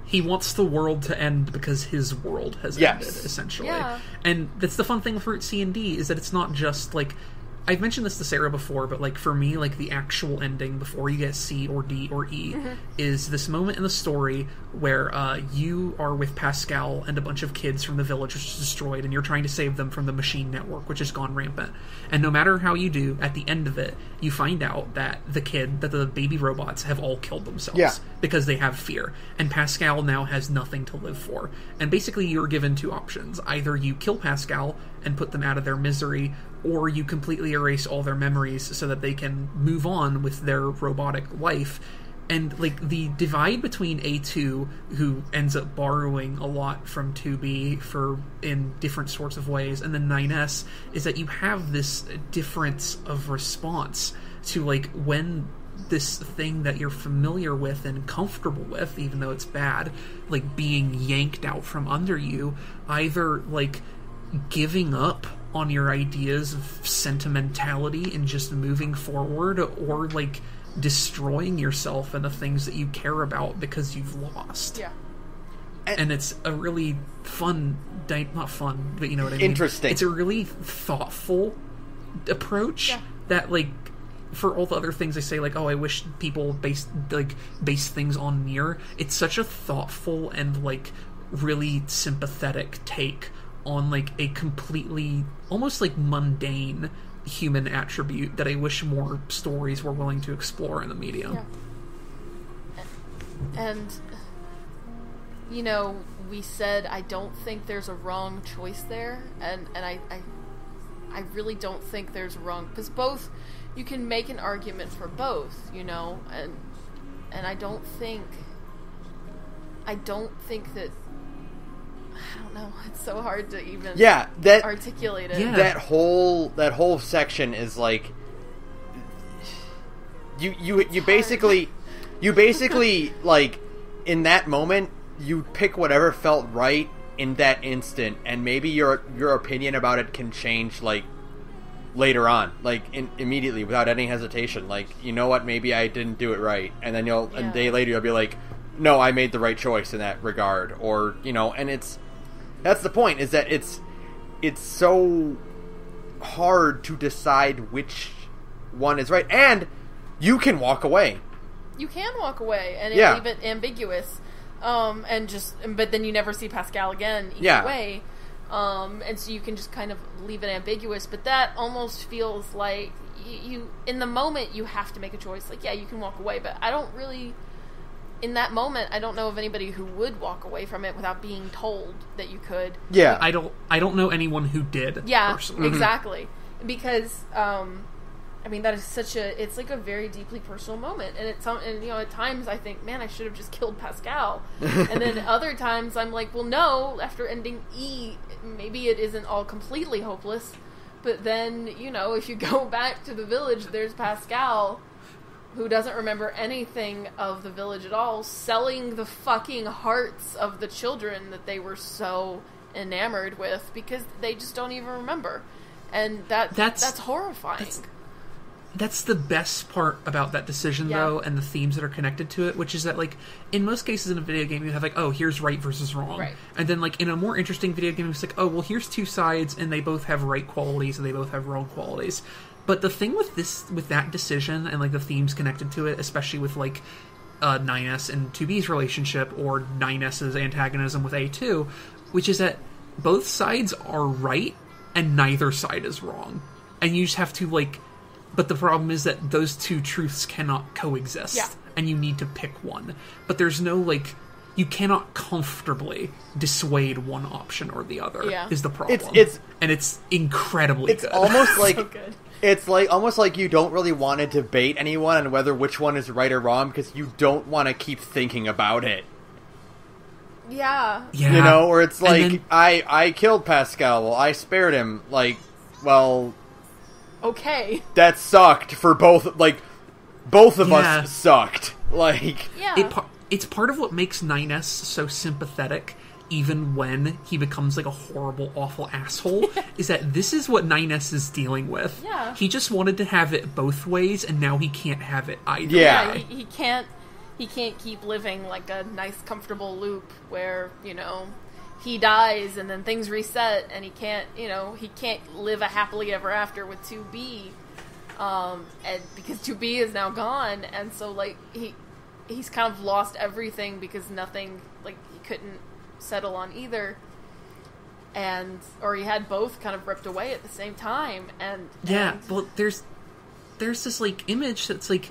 He wants the world to end because his world has ended, essentially. Yeah. And that's the fun thing with Route C and D, is that it's not just, like, I've mentioned this to Sarah before, but, like, for me, like, the actual ending before you get C or D or E is this moment in the story where you are with Pascal and a bunch of kids from the village which is destroyed, and you're trying to save them from the machine network, which has gone rampant. And no matter how you do, at the end of it, you find out that the baby robots have all killed themselves because they have fear. And Pascal now has nothing to live for. And basically you're given two options. Either you kill Pascal and put them out of their misery, or you completely erase all their memories so that they can move on with their robotic life. And, like, the divide between A2, who ends up borrowing a lot from 2B in different sorts of ways, and then 9S, is that you have this difference of response to, like, when this thing that you're familiar with and comfortable with, even though it's bad, like, being yanked out from under you, either, like, giving up on your ideas of sentimentality and just moving forward, or like destroying yourself and the things that you care about because you've lost. Yeah. And it's a really fun, not fun, but you know what I mean? Interesting. It's a really thoughtful approach that, like, for all the other things I say, like, oh, I wish people base things on NieR, it's such a thoughtful and, like, really sympathetic take on, like, a completely, almost, like, mundane human attribute that I wish more stories were willing to explore in the medium. Yeah. And, you know, we said I don't think there's a wrong choice there, and I really don't think there's a wrong, because both, you can make an argument for both, you know, and I don't think that, I don't know, it's so hard to even articulate it. Yeah. That whole section is like, you basically like, in that moment you pick whatever felt right in that instant, and maybe your opinion about it can change, like, later on, like, immediately without any hesitation. Like, you know what, maybe I didn't do it right, and then a day later you'll be like, no, I made the right choice in that regard, or, you know, and that's the point, is that it's so hard to decide which one is right, and you can walk away. You can walk away and leave it ambiguous, but then you never see Pascal again either way, and so you can just kind of leave it ambiguous. But that almost feels like you in the moment you have to make a choice. Like, yeah, you can walk away, but I don't really. In that moment, I don't know of anybody who would walk away from it without being told that you could. Yeah, I don't know anyone who did. Yeah, personally. exactly. Because I mean, that is it's like a very deeply personal moment, and at times I think, man, I should have just killed Pascal, and then other times I'm like, well, no, after ending E, maybe it isn't all completely hopeless, but then, if you go back to the village, there's Pascal, who doesn't remember anything of the village at all, selling the fucking hearts of the children that they were so enamored with, because they just don't even remember, and that's horrifying. That's the best part about that decision, though, and the themes that are connected to it, which is that, like, in most cases in a video game, you have, like, oh, here's right versus wrong. Right. And then, like, in a more interesting video game, it's like, oh, well, here's two sides, and they both have right qualities, and they both have wrong qualities. But the thing with that decision, and, like, the themes connected to it, especially with, like, 9S and 2B's relationship, or 9S's antagonism with A2, which is that both sides are right, and neither side is wrong. And you just have to, like... But the problem is that those two truths cannot coexist. Yeah. And you need to pick one. But there's no, like... You cannot comfortably dissuade one option or the other, is the problem. And it's incredibly good. It's almost like... So good. It's like almost like you don't really want to debate anyone on whether which one is right or wrong, because you don't want to keep thinking about it. Yeah. Or it's like, then, I killed Pascal, well, I spared him, like, well... Okay. That sucked for both of us sucked. Like... Yeah. It's part of what makes 9S so sympathetic, even when he becomes, like, a horrible, awful asshole, is that this is what 9S is dealing with. Yeah. He just wanted to have it both ways, and now he can't have it either yeah, way. He can't keep living, like, a nice, comfortable loop where, he dies and then things reset, and he can't live a happily ever after with 2B, and because 2B is now gone, and so, like, he's kind of lost everything because nothing, like, he couldn't settle on either, or he had both kind of ripped away at the same time, well, there's this, like, image that's, like,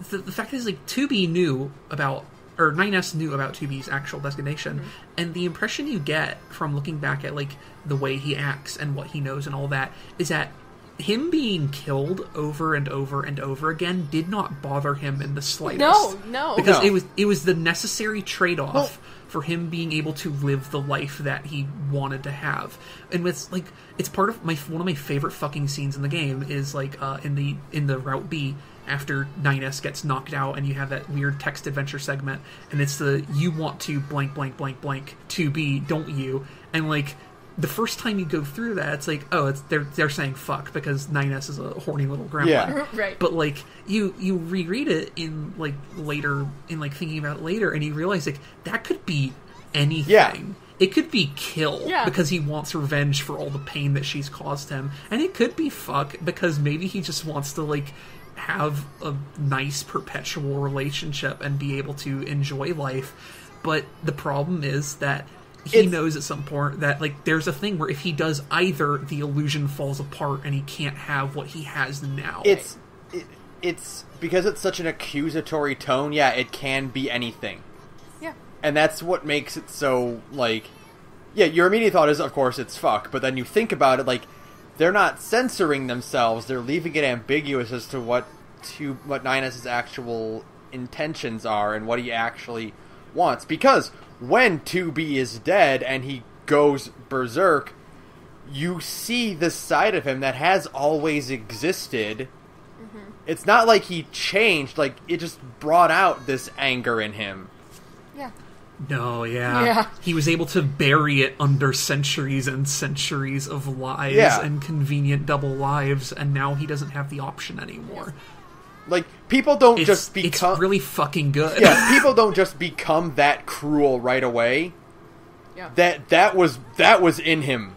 the fact is, like, 2B knew about, or 9S knew about 2B's actual destination, and the impression you get from looking back at, like, the way he acts and what he knows and all that is that him being killed over and over and over again did not bother him in the slightest. No. Because it was the necessary trade-off for him being able to live the life that he wanted to have. And it's, like, it's part of one of my favorite fucking scenes in the game is, like, in the Route B, after 9S gets knocked out and you have that weird text adventure segment, and it's you want to blank blank blank blank 2B, don't you? And, like, the first time you go through that, it's like, oh, they're saying fuck because 9S is a horny little gremlin. Yeah. Right. But, like, you reread it in, like, later, in, like, thinking about it later, and you realize, like, that could be anything. Yeah. It could be kill because he wants revenge for all the pain that she's caused him. And it could be fuck because maybe he just wants to, like, have a nice perpetual relationship and be able to enjoy life. But the problem is that he knows at some point that, like, there's a thing where if he does either, the illusion falls apart and he can't have what he has now. It's because it's such an accusatory tone, it can be anything. Yeah. And that's what makes it so, like... Yeah, your immediate thought is, of course, it's fuck, but then you think about it, like, they're not censoring themselves, they're leaving it ambiguous as to what 9S's actual intentions are and what he actually wants. Because when 2B is dead and he goes berserk, you see the side of him that has always existed. Mm-hmm. It's not like he changed, like, it just brought out this anger in him. Yeah. No, yeah. He was able to bury it under centuries and centuries of lies and convenient double lives, and now he doesn't have the option anymore. Like, people don't just become... It's really fucking good. Yeah, people don't just become that cruel right away. Yeah. That was in him.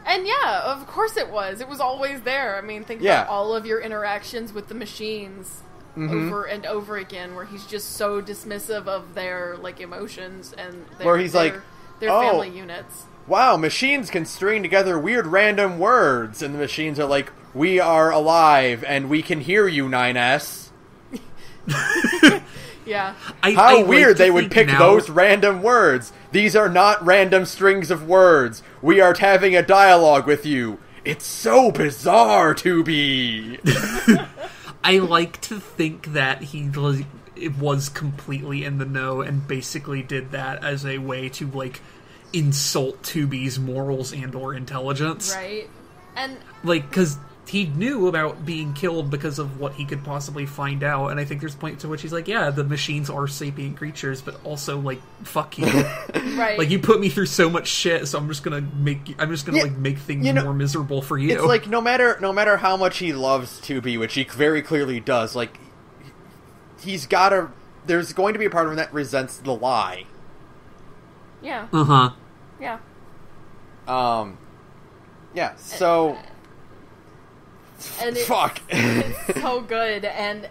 And yeah, of course it was. It was always there. I mean, think about all of your interactions with the machines over and over again, where he's just so dismissive of their, like, emotions and their family units. Wow, machines can string together weird random words, and the machines are like, We are alive, and we can hear you, 9S. Yeah. How weird they would pick those random words. These are not random strings of words. We are having a dialogue with you. It's so bizarre to be. I like to think that he was completely in the know and basically did that as a way to, like, insult 2B's morals and or intelligence. Right. And... like, because he knew about being killed because of what he could possibly find out, and I think there's a point to which he's like, yeah, the machines are sapient creatures, but also, like, fuck you. Right. Like, you put me through so much shit, so I'm just gonna make things more miserable for you. It's like, no matter how much he loves 2B, which he very clearly does, like, there's going to be a part of him that resents the lie. Yeah. Uh-huh. Yeah. Yeah, so... And fuck. It's so good, and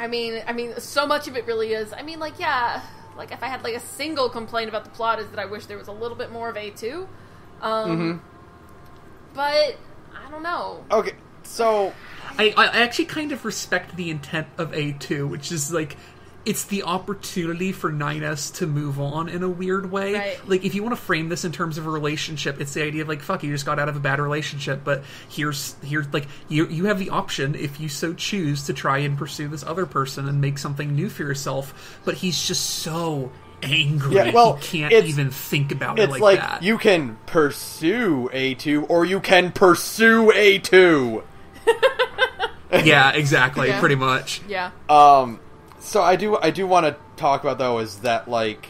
I mean, so much of it really is. I mean, like, yeah, like if I had like a single complaint about the plot is that I wish there was a little bit more of A2. But I don't know. Okay, so I actually kind of respect the intent of A2, which is like, it's the opportunity for 9S to move on in a weird way. Right. Like, if you want to frame this in terms of a relationship, it's the idea of, like, fuck, you just got out of a bad relationship, but here's like, you have the option, if you so choose, to try and pursue this other person and make something new for yourself, but he's just so angry, he can't even think about it like that. You can pursue A2, or you can pursue A2! Yeah, exactly, pretty much. Yeah. So I do want to talk about, though, is that, like,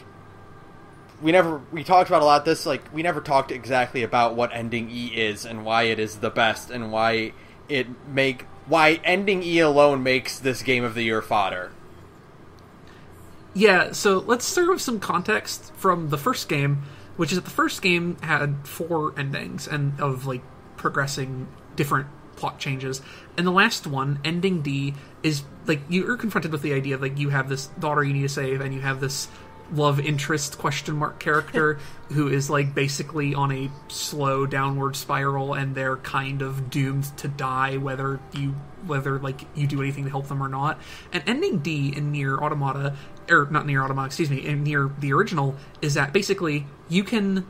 we talked about a lot of this, like, we never talked exactly about what ending E is and why it is the best and why ending E alone makes this Game of the Year fodder. Yeah, so let's start with some context from the first game, which is that the first game had 4 endings and of, like, progressing different plot changes. And the last one, Ending D, is, like, you're confronted with the idea of, like, you have this daughter you need to save, and you have this love interest character who is, like, basically on a slow downward spiral, and they're kind of doomed to die whether you do anything to help them or not. And Ending D in NieR Automata, or not NieR Automata, excuse me, in NieR the original, is that basically you can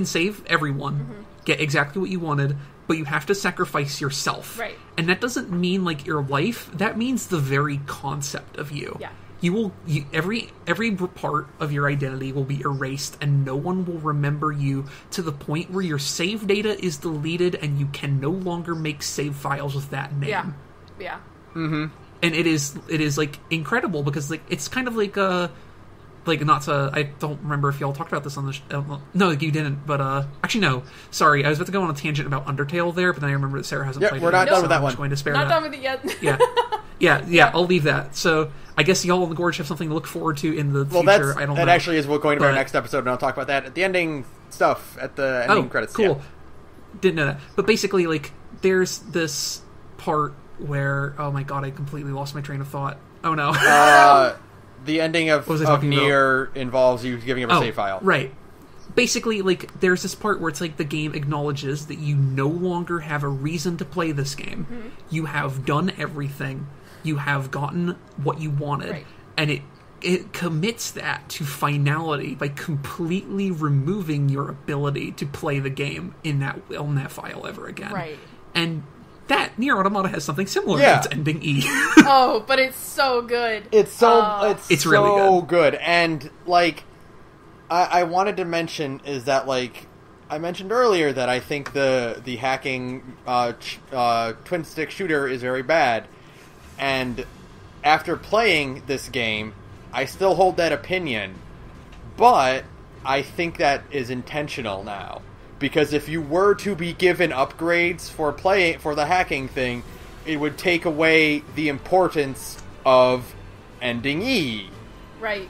save everyone, get exactly what you wanted, but you have to sacrifice yourself. Right. And that doesn't mean, like, your life. That means the very concept of you. Yeah. Every part of your identity will be erased, and no one will remember you, to the point where your save data is deleted and you can no longer make save files with that name. Yeah. Yeah. Mm-hmm. And it is like incredible, because, like, it's kind of like I don't remember if y'all talked about this on the no, you didn't, but actually no, sorry, I was about to go on a tangent about Undertale there, but then I remember that Sarah hasn't played it. We're not done with that one. I'm going to spare not that. done with it yet. Yeah, I'll leave that. So I guess y'all in the Gorge have something to look forward to in the future. I don't know. That actually is what's going to be our next episode, and I'll talk about that at the ending stuff, at the ending credits. Cool. Yeah. Didn't know that. But basically, like, there's this part where, oh my god, I completely lost my train of thought. Oh no. The ending of NieR involves you giving up a save file. Right. Basically, like, there's this part where it's like the game acknowledges that you no longer have a reason to play this game. Mm-hmm. You have done everything. You have gotten what you wanted. Right. And it commits that to finality by completely removing your ability to play the game on that file ever again. Right. And that NieR Automata has something similar. Yeah. It's Ending E. Oh, but it's so good. It's really so good. And, like, I wanted to mention is that, like, I mentioned earlier that I think the hacking twin stick shooter is very bad. And after playing this game, I still hold that opinion. But I think that is intentional now. Because if you were to be given upgrades for the hacking thing, it would take away the importance of Ending E. Right.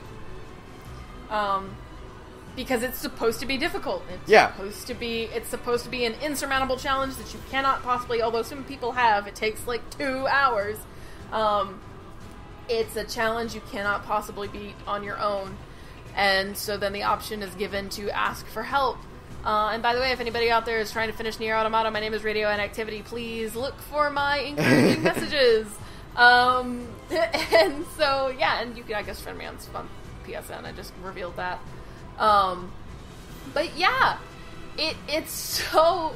Because it's supposed to be difficult. It's supposed to be an insurmountable challenge that you cannot possibly, although some people have, it takes like 2 hours. It's a challenge you cannot possibly beat on your own. And so then the option is given to ask for help. And by the way, if anybody out there is trying to finish NieR Automata, my name is Radio Inactivity. Please look for my encouraging messages. And so, yeah, and you can, I guess, friend me on PSN. I just revealed that. But yeah, it's so...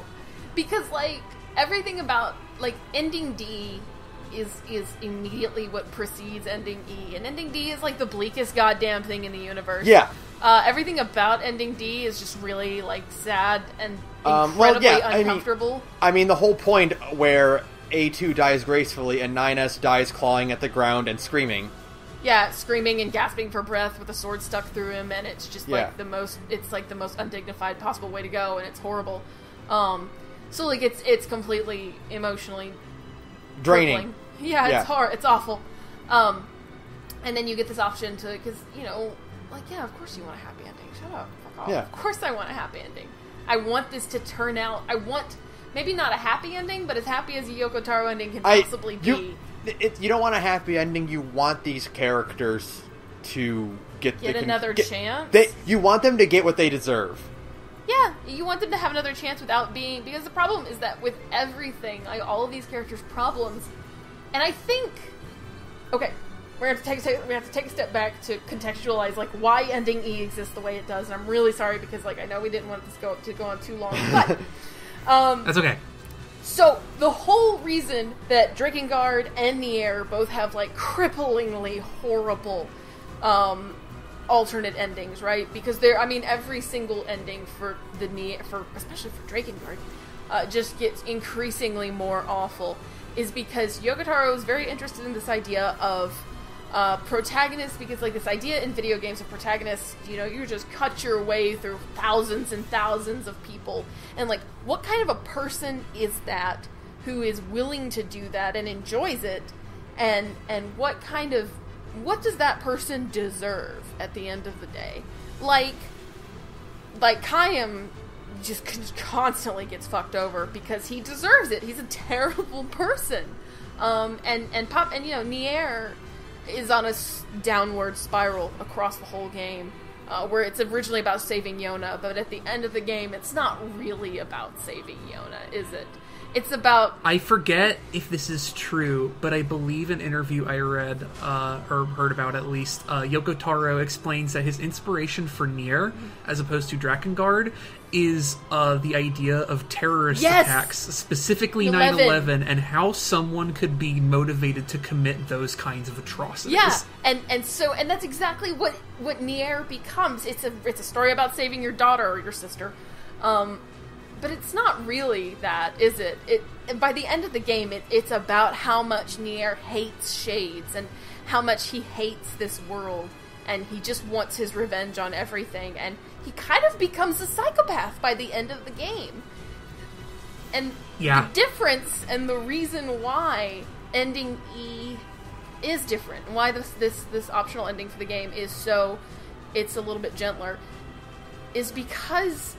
Because, like, everything about, like, ending D is immediately what precedes ending E. And ending D is, like, the bleakest goddamn thing in the universe. Yeah. Everything about ending D is just really, like, sad and incredibly uncomfortable. I mean, the whole point where A2 dies gracefully and 9S dies clawing at the ground and screaming. Yeah, screaming and gasping for breath with a sword stuck through him, and it's just, like, the most undignified possible way to go, and it's horrible. So, like, it's completely emotionally draining. Crippling. Yeah, it's hard. It's awful. And then you get this option to, because, you know, like, yeah, of course you want a happy ending. Shut up. Fuck off. Yeah. Of course I want a happy ending. I want this to turn out, I want, maybe not a happy ending, but as happy as a Yoko Taro ending can possibly be. You don't want a happy ending, you want these characters to get another chance? You want them to get what they deserve. Yeah, you want them to have another chance without being... Because the problem is that with everything, like, all of these characters' problems, and I think... Okay, we have to take a step back to contextualize, like, why ending E exists the way it does, and I'm really sorry because, like, I know we didn't want this to go on too long, but... That's okay. So, the whole reason that Drakengard and NieR both have, like, cripplingly horrible, alternate endings, right? Because every single ending for the especially for Drakengard, just gets increasingly more awful, is because Yoko Taro is very interested in this idea of protagonists, because, like, this idea in video games of protagonists, you know, you just cut your way through thousands and thousands of people, and, like, what kind of a person is that who is willing to do that and enjoys it, and what does that person deserve at the end of the day? Like Kayam just constantly gets fucked over because he deserves it. He's a terrible person. And you know, NieR is on a downward spiral across the whole game, where it's originally about saving Yona, but at the end of the game, it's not really about saving Yona, is it? It's about... I forget if this is true, but I believe an interview I read, or heard about at least, Yoko Taro explains that his inspiration for NieR, as opposed to Drakengard, is the idea of terrorist attacks, specifically 9/11, and how someone could be motivated to commit those kinds of atrocities. Yeah, and that's exactly what NieR becomes. It's a story about saving your daughter or your sister. But it's not really that, is it? By the end of the game, it's about how much NieR hates Shades and how much he hates this world, and he just wants his revenge on everything, and he kind of becomes a psychopath by the end of the game. And the difference and the reason why ending E is different, why this optional ending for the game is so, it's a little bit gentler, is because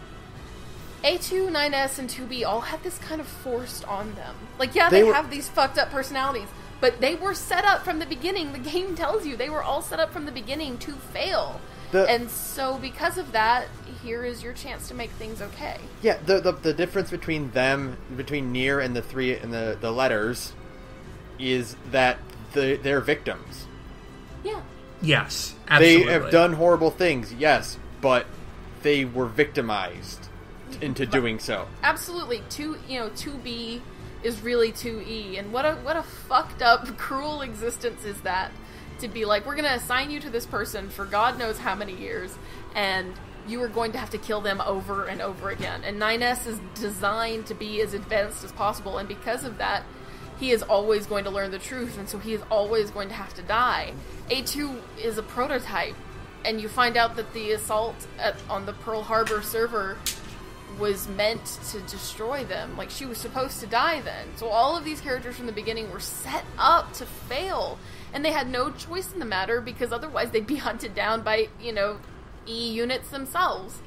A2, 9S, and 2B all had this kind of forced on them. Like, yeah, they have these fucked up personalities, but they were set up from the beginning. The game tells you they were all set up from the beginning to fail. And so because of that, here is your chance to make things okay. Yeah, the difference between them, between NieR and the three and the letters, is that they're victims. Yeah. Yes, absolutely. They have done horrible things, yes, but they were victimized into doing so. Absolutely. 2B is really 2E, and what a fucked up, cruel existence is that, to be like, we're gonna assign you to this person for God knows how many years, and you are going to have to kill them over and over again. And 9S is designed to be as advanced as possible, and because of that, he is always going to learn the truth, and so he is always going to have to die. A2 is a prototype, and you find out that the assault on the Pearl Harbor server was meant to destroy them. Like, she was supposed to die then. So all of these characters from the beginning were set up to fail, and they had no choice in the matter, because otherwise they'd be hunted down by, E units themselves.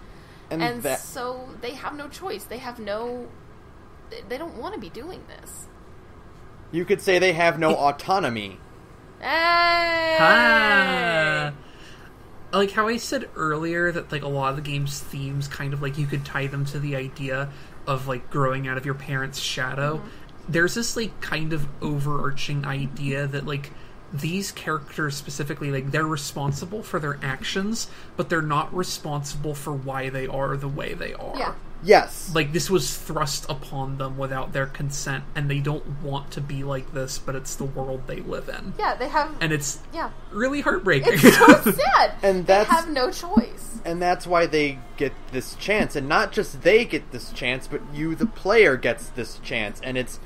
And so they have no choice. They don't want to be doing this. You could say they have no autonomy. Hey! like how I said earlier that like a lot of the game's themes kind of like you could tie them to the idea of like growing out of your parents' shadow. There's this like kind of overarching idea that like these characters specifically, like, they're responsible for their actions, but they're not responsible for why they are the way they are. Yeah. Yes. Like, this was thrust upon them without their consent, and they don't want to be like this, but it's the world they live in. Yeah, they have... And it's yeah. really heartbreaking. It's so sad. And they have no choice. And that's why they get this chance. And not just they get this chance, but you, the player, gets this chance. And it's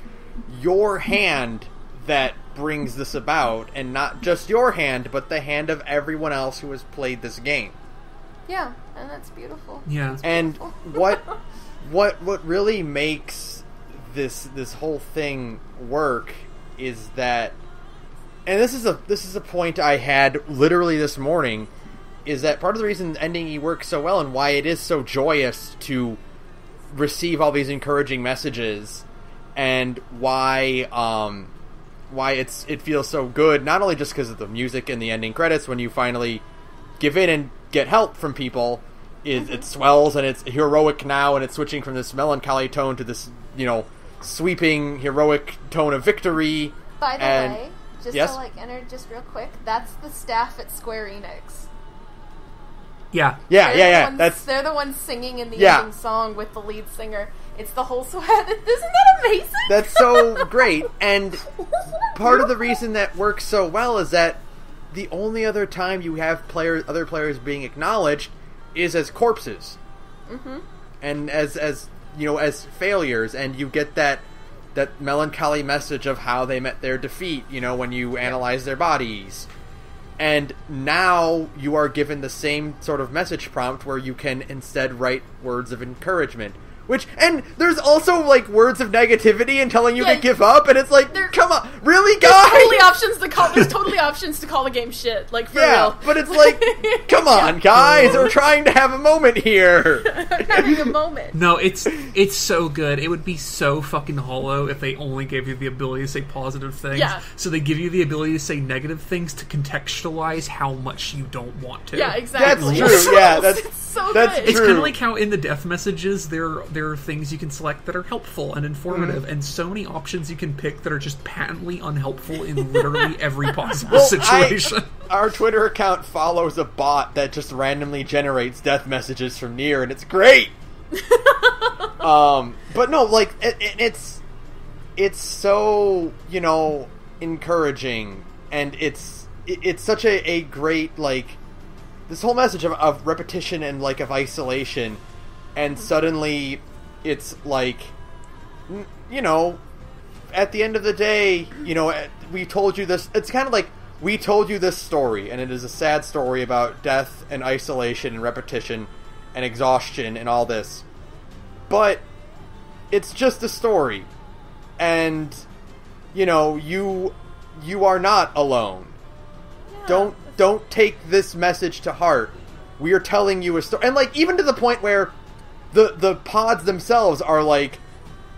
your hand that brings this about, and not just your hand, but the hand of everyone else who has played this game. Yeah, and that's beautiful. Yeah. And what really makes this whole thing work is that, and this is a point I had literally this morning, is that part of the reason ending E works so well and why it is so joyous to receive all these encouraging messages, and why it feels so good, not only just because of the music and the ending credits when you finally give in and get help from people, it swells and it's heroic now, and it's switching from this melancholy tone to this, sweeping heroic tone of victory. By the way, just yes? to enter just real quick, that's the staff at Square Enix. Yeah. Yeah. They're the ones singing in the ending song with the lead singer. It's the whole sweat. Isn't that amazing? That's so great. And part of the reason that works so well is that the only other time you have other players being acknowledged is as corpses. Mm-hmm. And as failures, and you get that melancholy message of how they met their defeat, when you analyze their bodies. And now you are given the same sort of message prompt where you can instead write words of encouragement. And there's also, words of negativity and telling you to give up, and it's come on, really, guys? There's totally options to call the game shit, for real. But it's come on, guys, we're trying to have a moment here. Having a moment. No, it's so good. It would be so fucking hollow if they only gave you the ability to say positive things. Yeah. So they give you the ability to say negative things to contextualize how much you don't want to. Yeah, exactly. That's true, yeah, it's so that's good. It's true. kind of like how in the death messages there are things you can select that are helpful and informative, and so many options you can pick that are just patently unhelpful in literally every possible situation. Our Twitter account follows a bot that just randomly generates death messages from NieR, and it's great. But no, it's so encouraging, and it's such a great this whole message of repetition and of isolation, and suddenly it's at the end of the day, we told you this. It's kind of we told you this story, and it is a sad story about death and isolation and repetition and exhaustion and all this. But it's just a story, and you are not alone. Yeah. Don't take this message to heart. We are telling you a story, and even to the point where the pods themselves are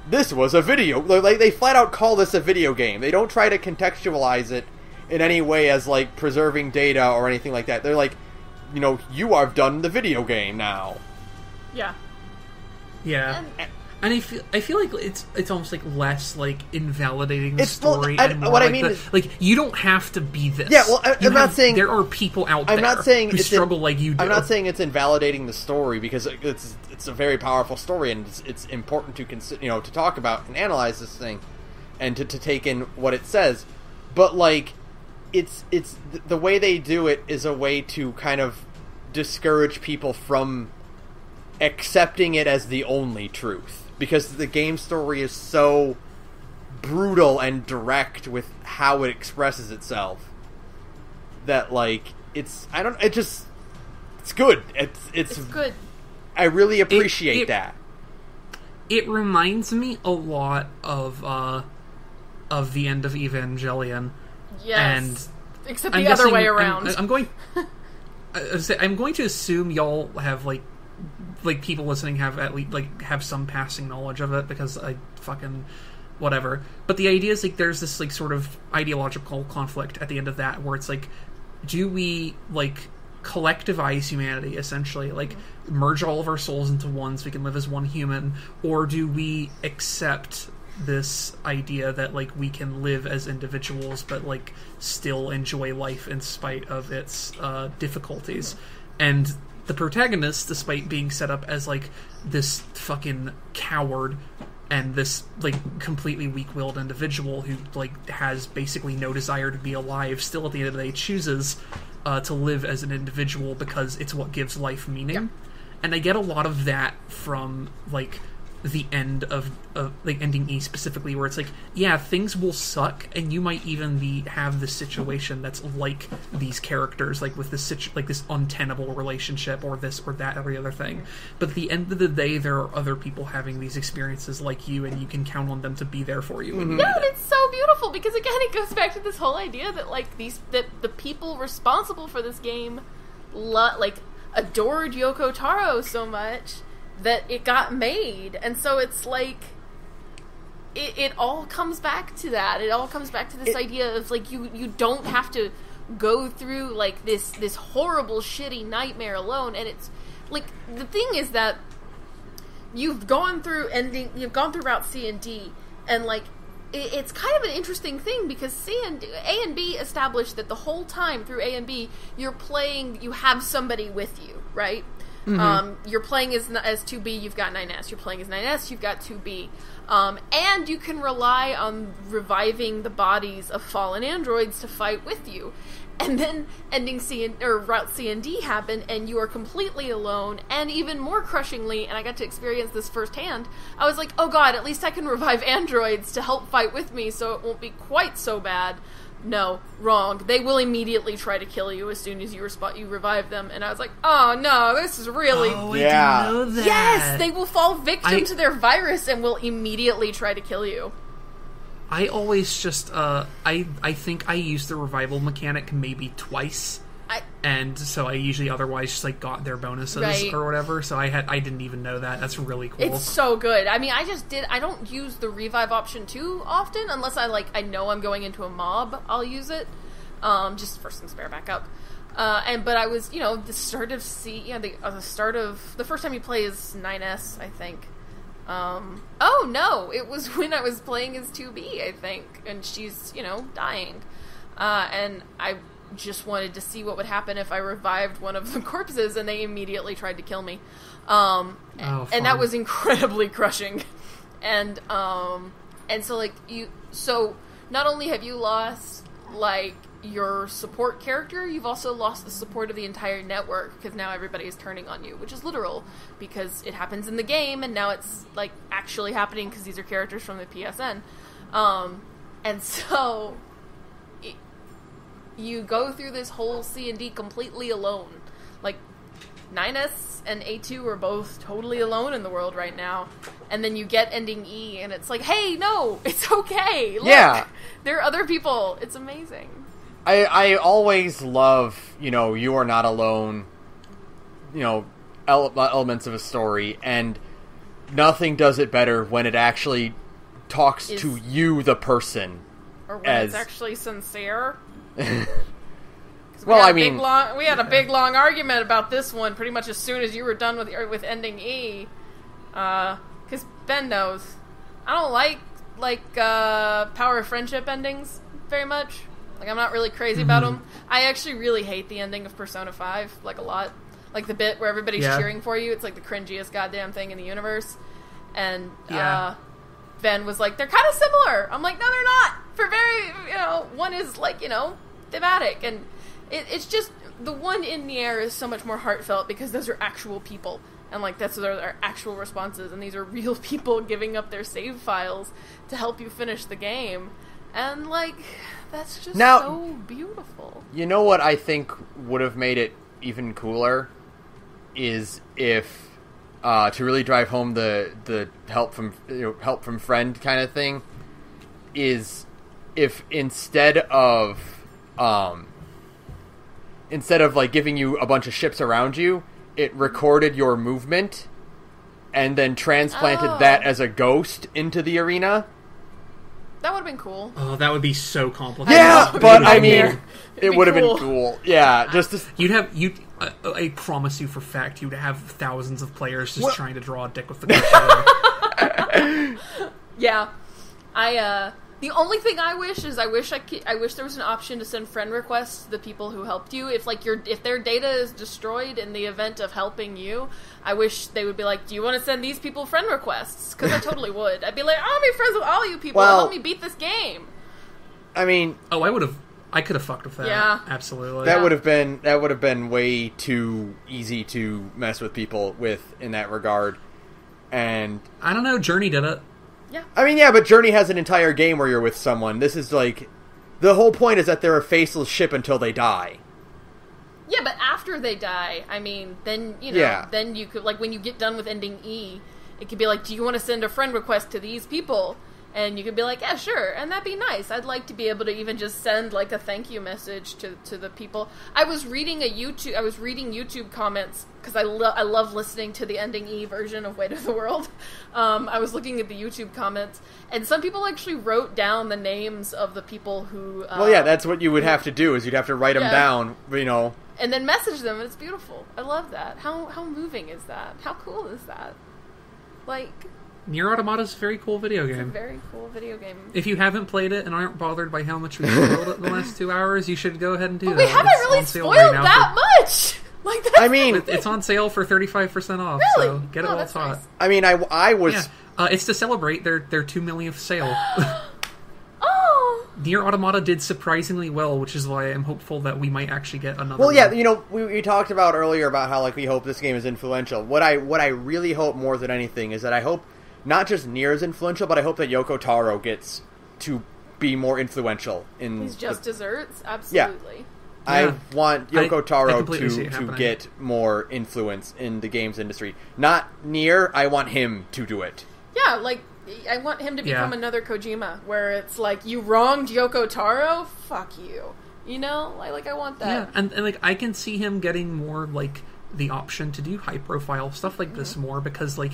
this was a video. They flat out call this a video game. They don't try to contextualize it in any way as preserving data or anything like that. They're you have done the video game now. Yeah. Yeah. And I feel like it's almost less invalidating the story. And more what I mean is, you don't have to be this. Yeah, well, I'm not saying there are people out there who struggle like you do. I'm not saying it's invalidating the story, because it's a very powerful story, and it's important to consider, to talk about and analyze this thing, and to take in what it says. But it's the way they do it is a way to kind of discourage people from accepting it as the only truth. Because the game story is so brutal and direct with how it expresses itself that it's good. It's good. I really appreciate that. It reminds me a lot of the end of Evangelion. Yes. And except the other way around. I'm going to assume y'all have people listening have at least have some passing knowledge of it, because I fucking whatever. But the idea is there's this sort of ideological conflict at the end of that, where it's do we collectivize humanity, essentially? Like, merge all of our souls into one so we can live as one human? Or do we accept this idea that, like, we can live as individuals but, like, still enjoy life in spite of its difficulties? And the protagonist, despite being set up as, like, this fucking coward and this, like, completely weak-willed individual who, like, has basically no desire to be alive, still at the end of the day chooses to live as an individual because it's what gives life meaning. Yeah. And I get a lot of that from, like, the end of like, ending E specifically, where it's like, yeah, things will suck, and you might even have this situation that's like these characters, like with this this untenable relationship, or this or that, every other thing. But at the end of the day, there are other people having these experiences like you, and you can count on them to be there for you. Mm-hmm. No, and it's so beautiful, because again, it goes back to this whole idea that, like, that the people responsible for this game, like, adored Yoko Taro so much that it got made. And so it's like it all comes back to that. It all comes back to this idea of, like, you don't have to go through, like, this horrible shitty nightmare alone. And it's like, the thing is that you've gone through Route C and D, and, like, it's kind of an interesting thing, because A and B established that the whole time through A and B you have somebody with you, right? Mm-hmm. You're playing as 2B, you've got 9S. You're playing as 9S, you've got 2B. And you can rely on reviving the bodies of fallen androids to fight with you. And then Route C and D happen, and you are completely alone, and even more crushingly, and I got to experience this firsthand, I was like, oh god, at least I can revive androids to help fight with me, so it won't be quite so bad. No, wrong. They will immediately try to kill you as soon as you revive them. And I was like, oh no, this is really... Oh, I didn't know that. Yes, they will fall victim to their virus and will immediately try to kill you. I always just, I think I used the revival mechanic maybe twice. And so I usually otherwise just, like, got their bonuses or whatever, so I didn't even know that. That's really cool. It's so good. I mean, I don't use the revive option too often, unless I know I'm going into a mob, I'll use it, just for some spare backup. But I was, the start of the first time you play is 9S, I think. Oh no, it was when I was playing as 2B, I think, and she's, dying. And I just wanted to see what would happen if I revived one of the corpses, and they immediately tried to kill me. And that was incredibly crushing. And so, like, so not only have you lost, like, your support character, you've also lost the support of the entire network, because now everybody is turning on you, which is literal, because it happens in the game, and now it's, like, actually happening, because these are characters from the PSN. And so you go through this whole C&D completely alone. Like, 9S and A2 are both totally alone in the world right now. And then you get ending E, and it's like, hey, no, it's okay. Look, there are other people. It's amazing. I always love, you are not alone, elements of a story, and nothing does it better when it actually talks to you, the person. Or when it's actually sincere. Well, I mean, we had a big long argument about this one pretty much as soon as you were done with ending E, because Ben knows I don't like Power of Friendship endings very much. Like, I'm not really crazy about them. I actually really hate the ending of Persona 5, like, a lot. Like the bit where everybody's cheering for you. It's like the cringiest goddamn thing in the universe. And Ben was like, they're kind of similar. I'm like, no, they're not. For very, one is, like, thematic. And it's just, the one in NieR is so much more heartfelt, because those are actual people. And, like, that's their actual responses. And these are real people giving up their save files to help you finish the game. And, like, that's just so beautiful. You know what I think would have made it even cooler is if, to really drive home the help from friend kind of thing, is if instead of like giving you a bunch of ships around you, it recorded your movement and then transplanted that as a ghost into the arena. That would have been cool. Oh, that would be so complicated. Yeah, but I mean, it would have been cool. Yeah, I promise you for fact, you'd have thousands of players just trying to draw a dick with the controller. Yeah, the only thing I wish is I wish there was an option to send friend requests to the people who helped you. If their data is destroyed in the event of helping you, I wish they would be like, do you want to send these people friend requests? Because I totally would. I'd be like, I'll be friends with all you people. Help me beat this game. I mean, I could have fucked with that. Yeah, absolutely. That would have been way too easy to mess with people with in that regard. And I don't know, Journey did it. Yeah. I mean, yeah, but Journey has an entire game where you're with someone. This is like, the whole point is that they're a faceless ship until they die. Yeah, but after they die, I mean, then, then you could, like, when you get done with ending E, it could be like, do you want to send a friend request to these people? And you could be like, yeah, sure, and that'd be nice. I'd like to be able to even just send, like, a thank you message to the people. I was reading YouTube comments, because I love listening to the ending E version of Weight of the World. I was looking at the YouTube comments, and some people actually wrote down the names of the people who... well, yeah, that's what you would have to do, is you'd have to write them down, and then message them, and it's beautiful. I love that. How moving is that? How cool is that? Like... NieR Automata is a very cool video game. It's a very cool video game. If you haven't played it and aren't bothered by how much we spoiled it in the last 2 hours, you should go ahead and do that. We haven't really spoiled that much! Like, that's it's on sale for 35% off, really? So get it while it's hot. Nice. I mean, I was... Yeah. It's to celebrate their 2 millionth sale. Oh! NieR Automata did surprisingly well, which is why I'm hopeful that we might actually get another Well, yeah, one. we talked about earlier about how, like, we hope this game is influential. What I really hope more than anything is that I hope not just NieR is influential, but I hope that Yoko Taro gets to be more influential in... He's just desserts? Absolutely. Yeah. I want Yoko Taro to get more influence in the games industry. Not NieR, I want him to do it. Yeah, like, I want him to become another Kojima, where it's like, you wronged Yoko Taro? Fuck you. You know? Like I want that. Yeah, and like, I can see him getting more, like, the option to do high-profile stuff like this more, because, like,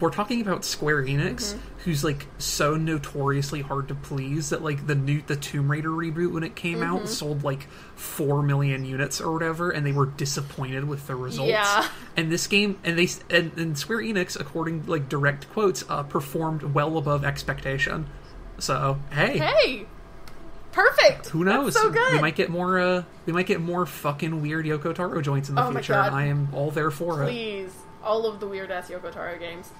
we're talking about Square Enix, who's, like, so notoriously hard to please that, like, the Tomb Raider reboot, when it came out, sold, like, 4 million units or whatever, and they were disappointed with the results. Yeah. And this game, and Square Enix, according to, like, direct quotes, performed well above expectation. So, hey! Perfect! Who knows? That's so good! We might get more fucking weird Yoko Taro joints in the future, and I am all there for it. Please. All of the weird-ass Yoko Taro games,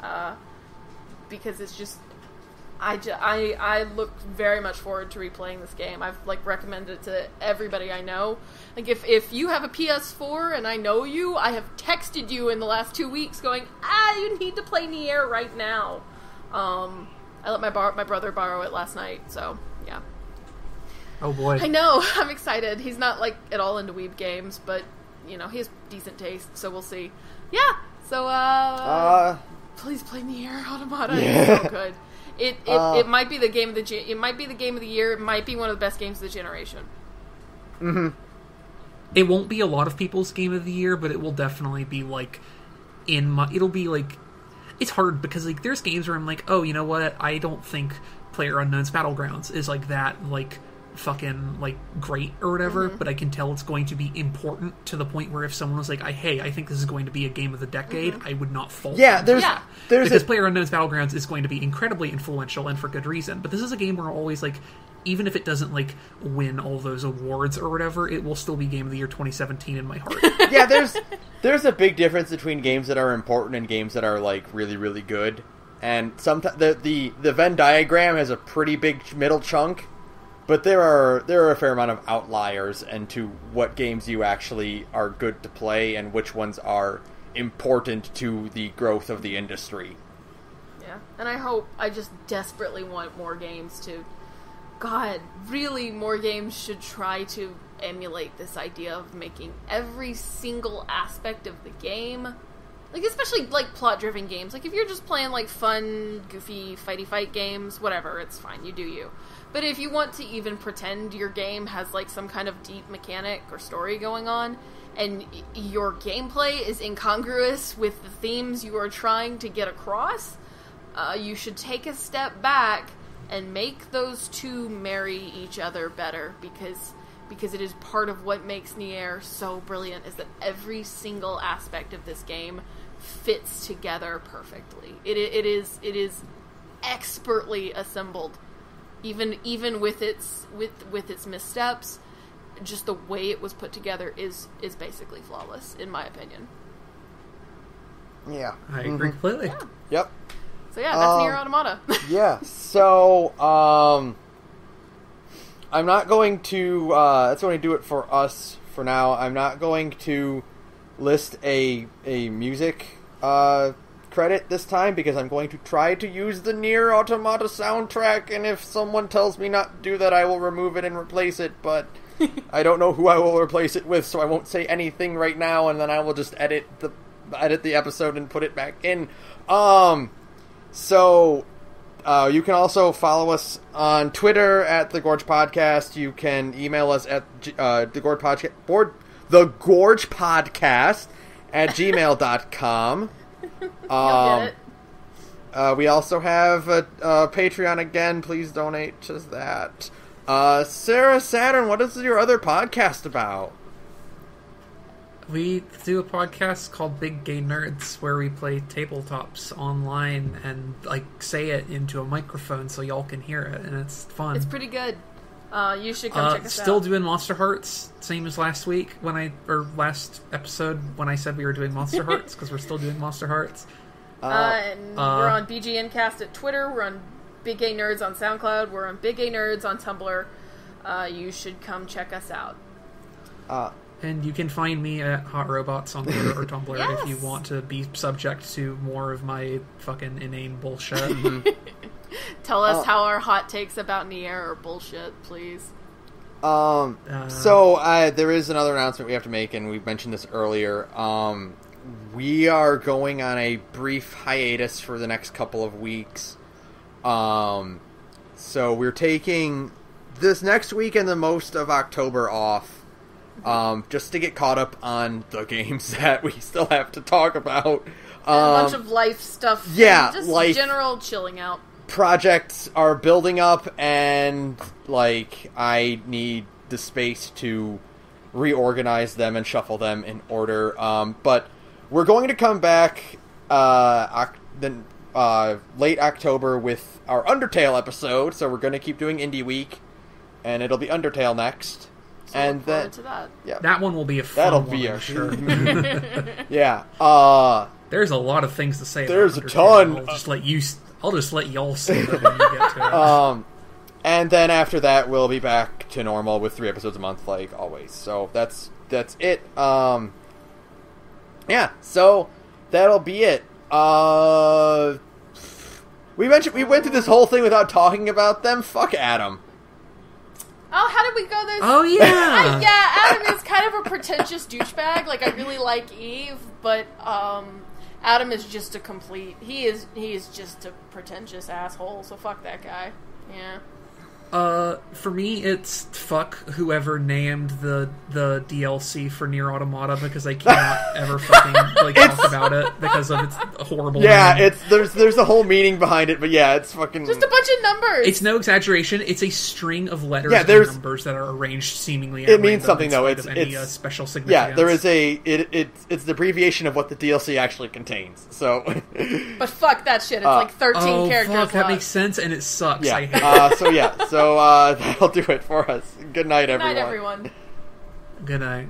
because it's just, I look very much forward to replaying this game. I've, like, recommended it to everybody I know. Like, if you have a PS4 and I know you, I have texted you in the last 2 weeks going, you need to play NieR right now. I let my brother borrow it last night, so, yeah. Oh boy. I know, I'm excited. He's not, like, at all into weeb games, but, he has decent taste, so we'll see. Yeah! So, please play NieR Automata. It's so good. It might be the game of the year. It might be one of the best games of the generation. Mm-hmm. It won't be a lot of people's game of the year, but it will definitely be, like, it'll be, like, it's hard because, like, there's games where I'm like, oh, you know what? I don't think PlayerUnknown's Battlegrounds is, like, that, like, fucking, like, great or whatever, but I can tell it's going to be important to the point where if someone was like, hey, I think this is going to be a game of the decade, I would not fault them. Because PlayerUnknown's Battlegrounds is going to be incredibly influential and for good reason, but this is a game where always, like, even if it doesn't, like, win all those awards or whatever, it will still be Game of the Year 2017 in my heart. Yeah, there's a big difference between games that are important and games that are, like, really, really good, and sometimes the Venn diagram has a pretty big middle chunk. But there are a fair amount of outliers into what games you actually are good to play and which ones are important to the growth of the industry. Yeah, and I just desperately want more games to... God, really, more games should try to emulate this idea of making every single aspect of the game... Like, especially, like, plot-driven games. Like, if you're just playing, like, fun, goofy, fighty-fight games, whatever, it's fine, you do you. But if you want to even pretend your game has, like, some kind of deep mechanic or story going on, and your gameplay is incongruous with the themes you are trying to get across, you should take a step back and make those two marry each other better, because because it is part of what makes NieR so brilliant, is that every single aspect of this game fits together perfectly. It is expertly assembled, even with its missteps. Just the way it was put together is basically flawless, in my opinion. Yeah, I agree completely. Yeah. Yep. So yeah, that's NieR Automata. Yeah. So I'm not going to. That's going to do it for us for now. I'm not going to list a music credit this time, because I'm going to try to use the NieR Automata soundtrack, and if someone tells me not to do that, I will remove it and replace it, but I don't know who I will replace it with, so I won't say anything right now, and then I will just edit the episode and put it back in. So you can also follow us on Twitter at The Gorge Podcast. You can email us at The Gorge Podcast at gmail.com. You'll get it. We also have a Patreon again. Please donate to that. Sara, Saturn, what is your other podcast about? We do a podcast called Big Gay Nerds, where we play tabletops online and say it into a microphone so y'all can hear it, and it's fun. It's pretty good. You should come check us out. Still doing Monster Hearts, same as last week last episode when I said we were doing Monster Hearts, because we're still doing Monster Hearts. And we're on BGNcast at Twitter. We're on Big Gay Nerds on SoundCloud. We're on Big Gay Nerds on Tumblr. You should come check us out. And you can find me at Hot Robots on Twitter or Tumblr Yes! if you want to be subject to more of my fucking inane bullshit. Tell us how our hot takes about NieR are bullshit, please. So there is another announcement we have to make, and we mentioned this earlier. We are going on a brief hiatus for the next couple of weeks. So we're taking this next week and the most of October off. Just to get caught up on the games that we still have to talk about. A bunch of life stuff. Yeah, just life. General chilling out. Projects are building up, and, I need the space to reorganize them and shuffle them in order. But we're going to come back late October with our Undertale episode, so we're going to keep doing Indie Week, and it'll be Undertale next. So and then to that. Yeah, That one will be a fun that'll one, be I'm sure. Yeah. There's a lot of things to say. There's about a Undertale. ton. I'll just let y'all say that when you get to it. And then after that, we'll be back to normal with 3 episodes a month, like always. So that's it. Yeah. So that'll be it. We went through this whole thing without talking about them. Fuck Adam. Oh, how did we go there? Oh, yeah! Yeah, Adam is kind of a pretentious douchebag. I really like Eve, but Adam is just he is just a pretentious asshole, so fuck that guy. Yeah. For me, it's fuck whoever named the DLC for NieR Automata, because I cannot ever fucking talk about it because of its horrible name. There's a whole meaning behind it, but yeah, it's fucking just a bunch of numbers. It's no exaggeration. It's a string of letters and numbers that are arranged seemingly. It means something though. It's special significance. Yeah, there is it's the abbreviation of what the DLC actually contains. So, but fuck that shit. It's 13 characters. Fuck, that makes sense, and it sucks. Yeah. I hate it. So that'll do it for us. Good night, everyone. Good night, everyone. Good night.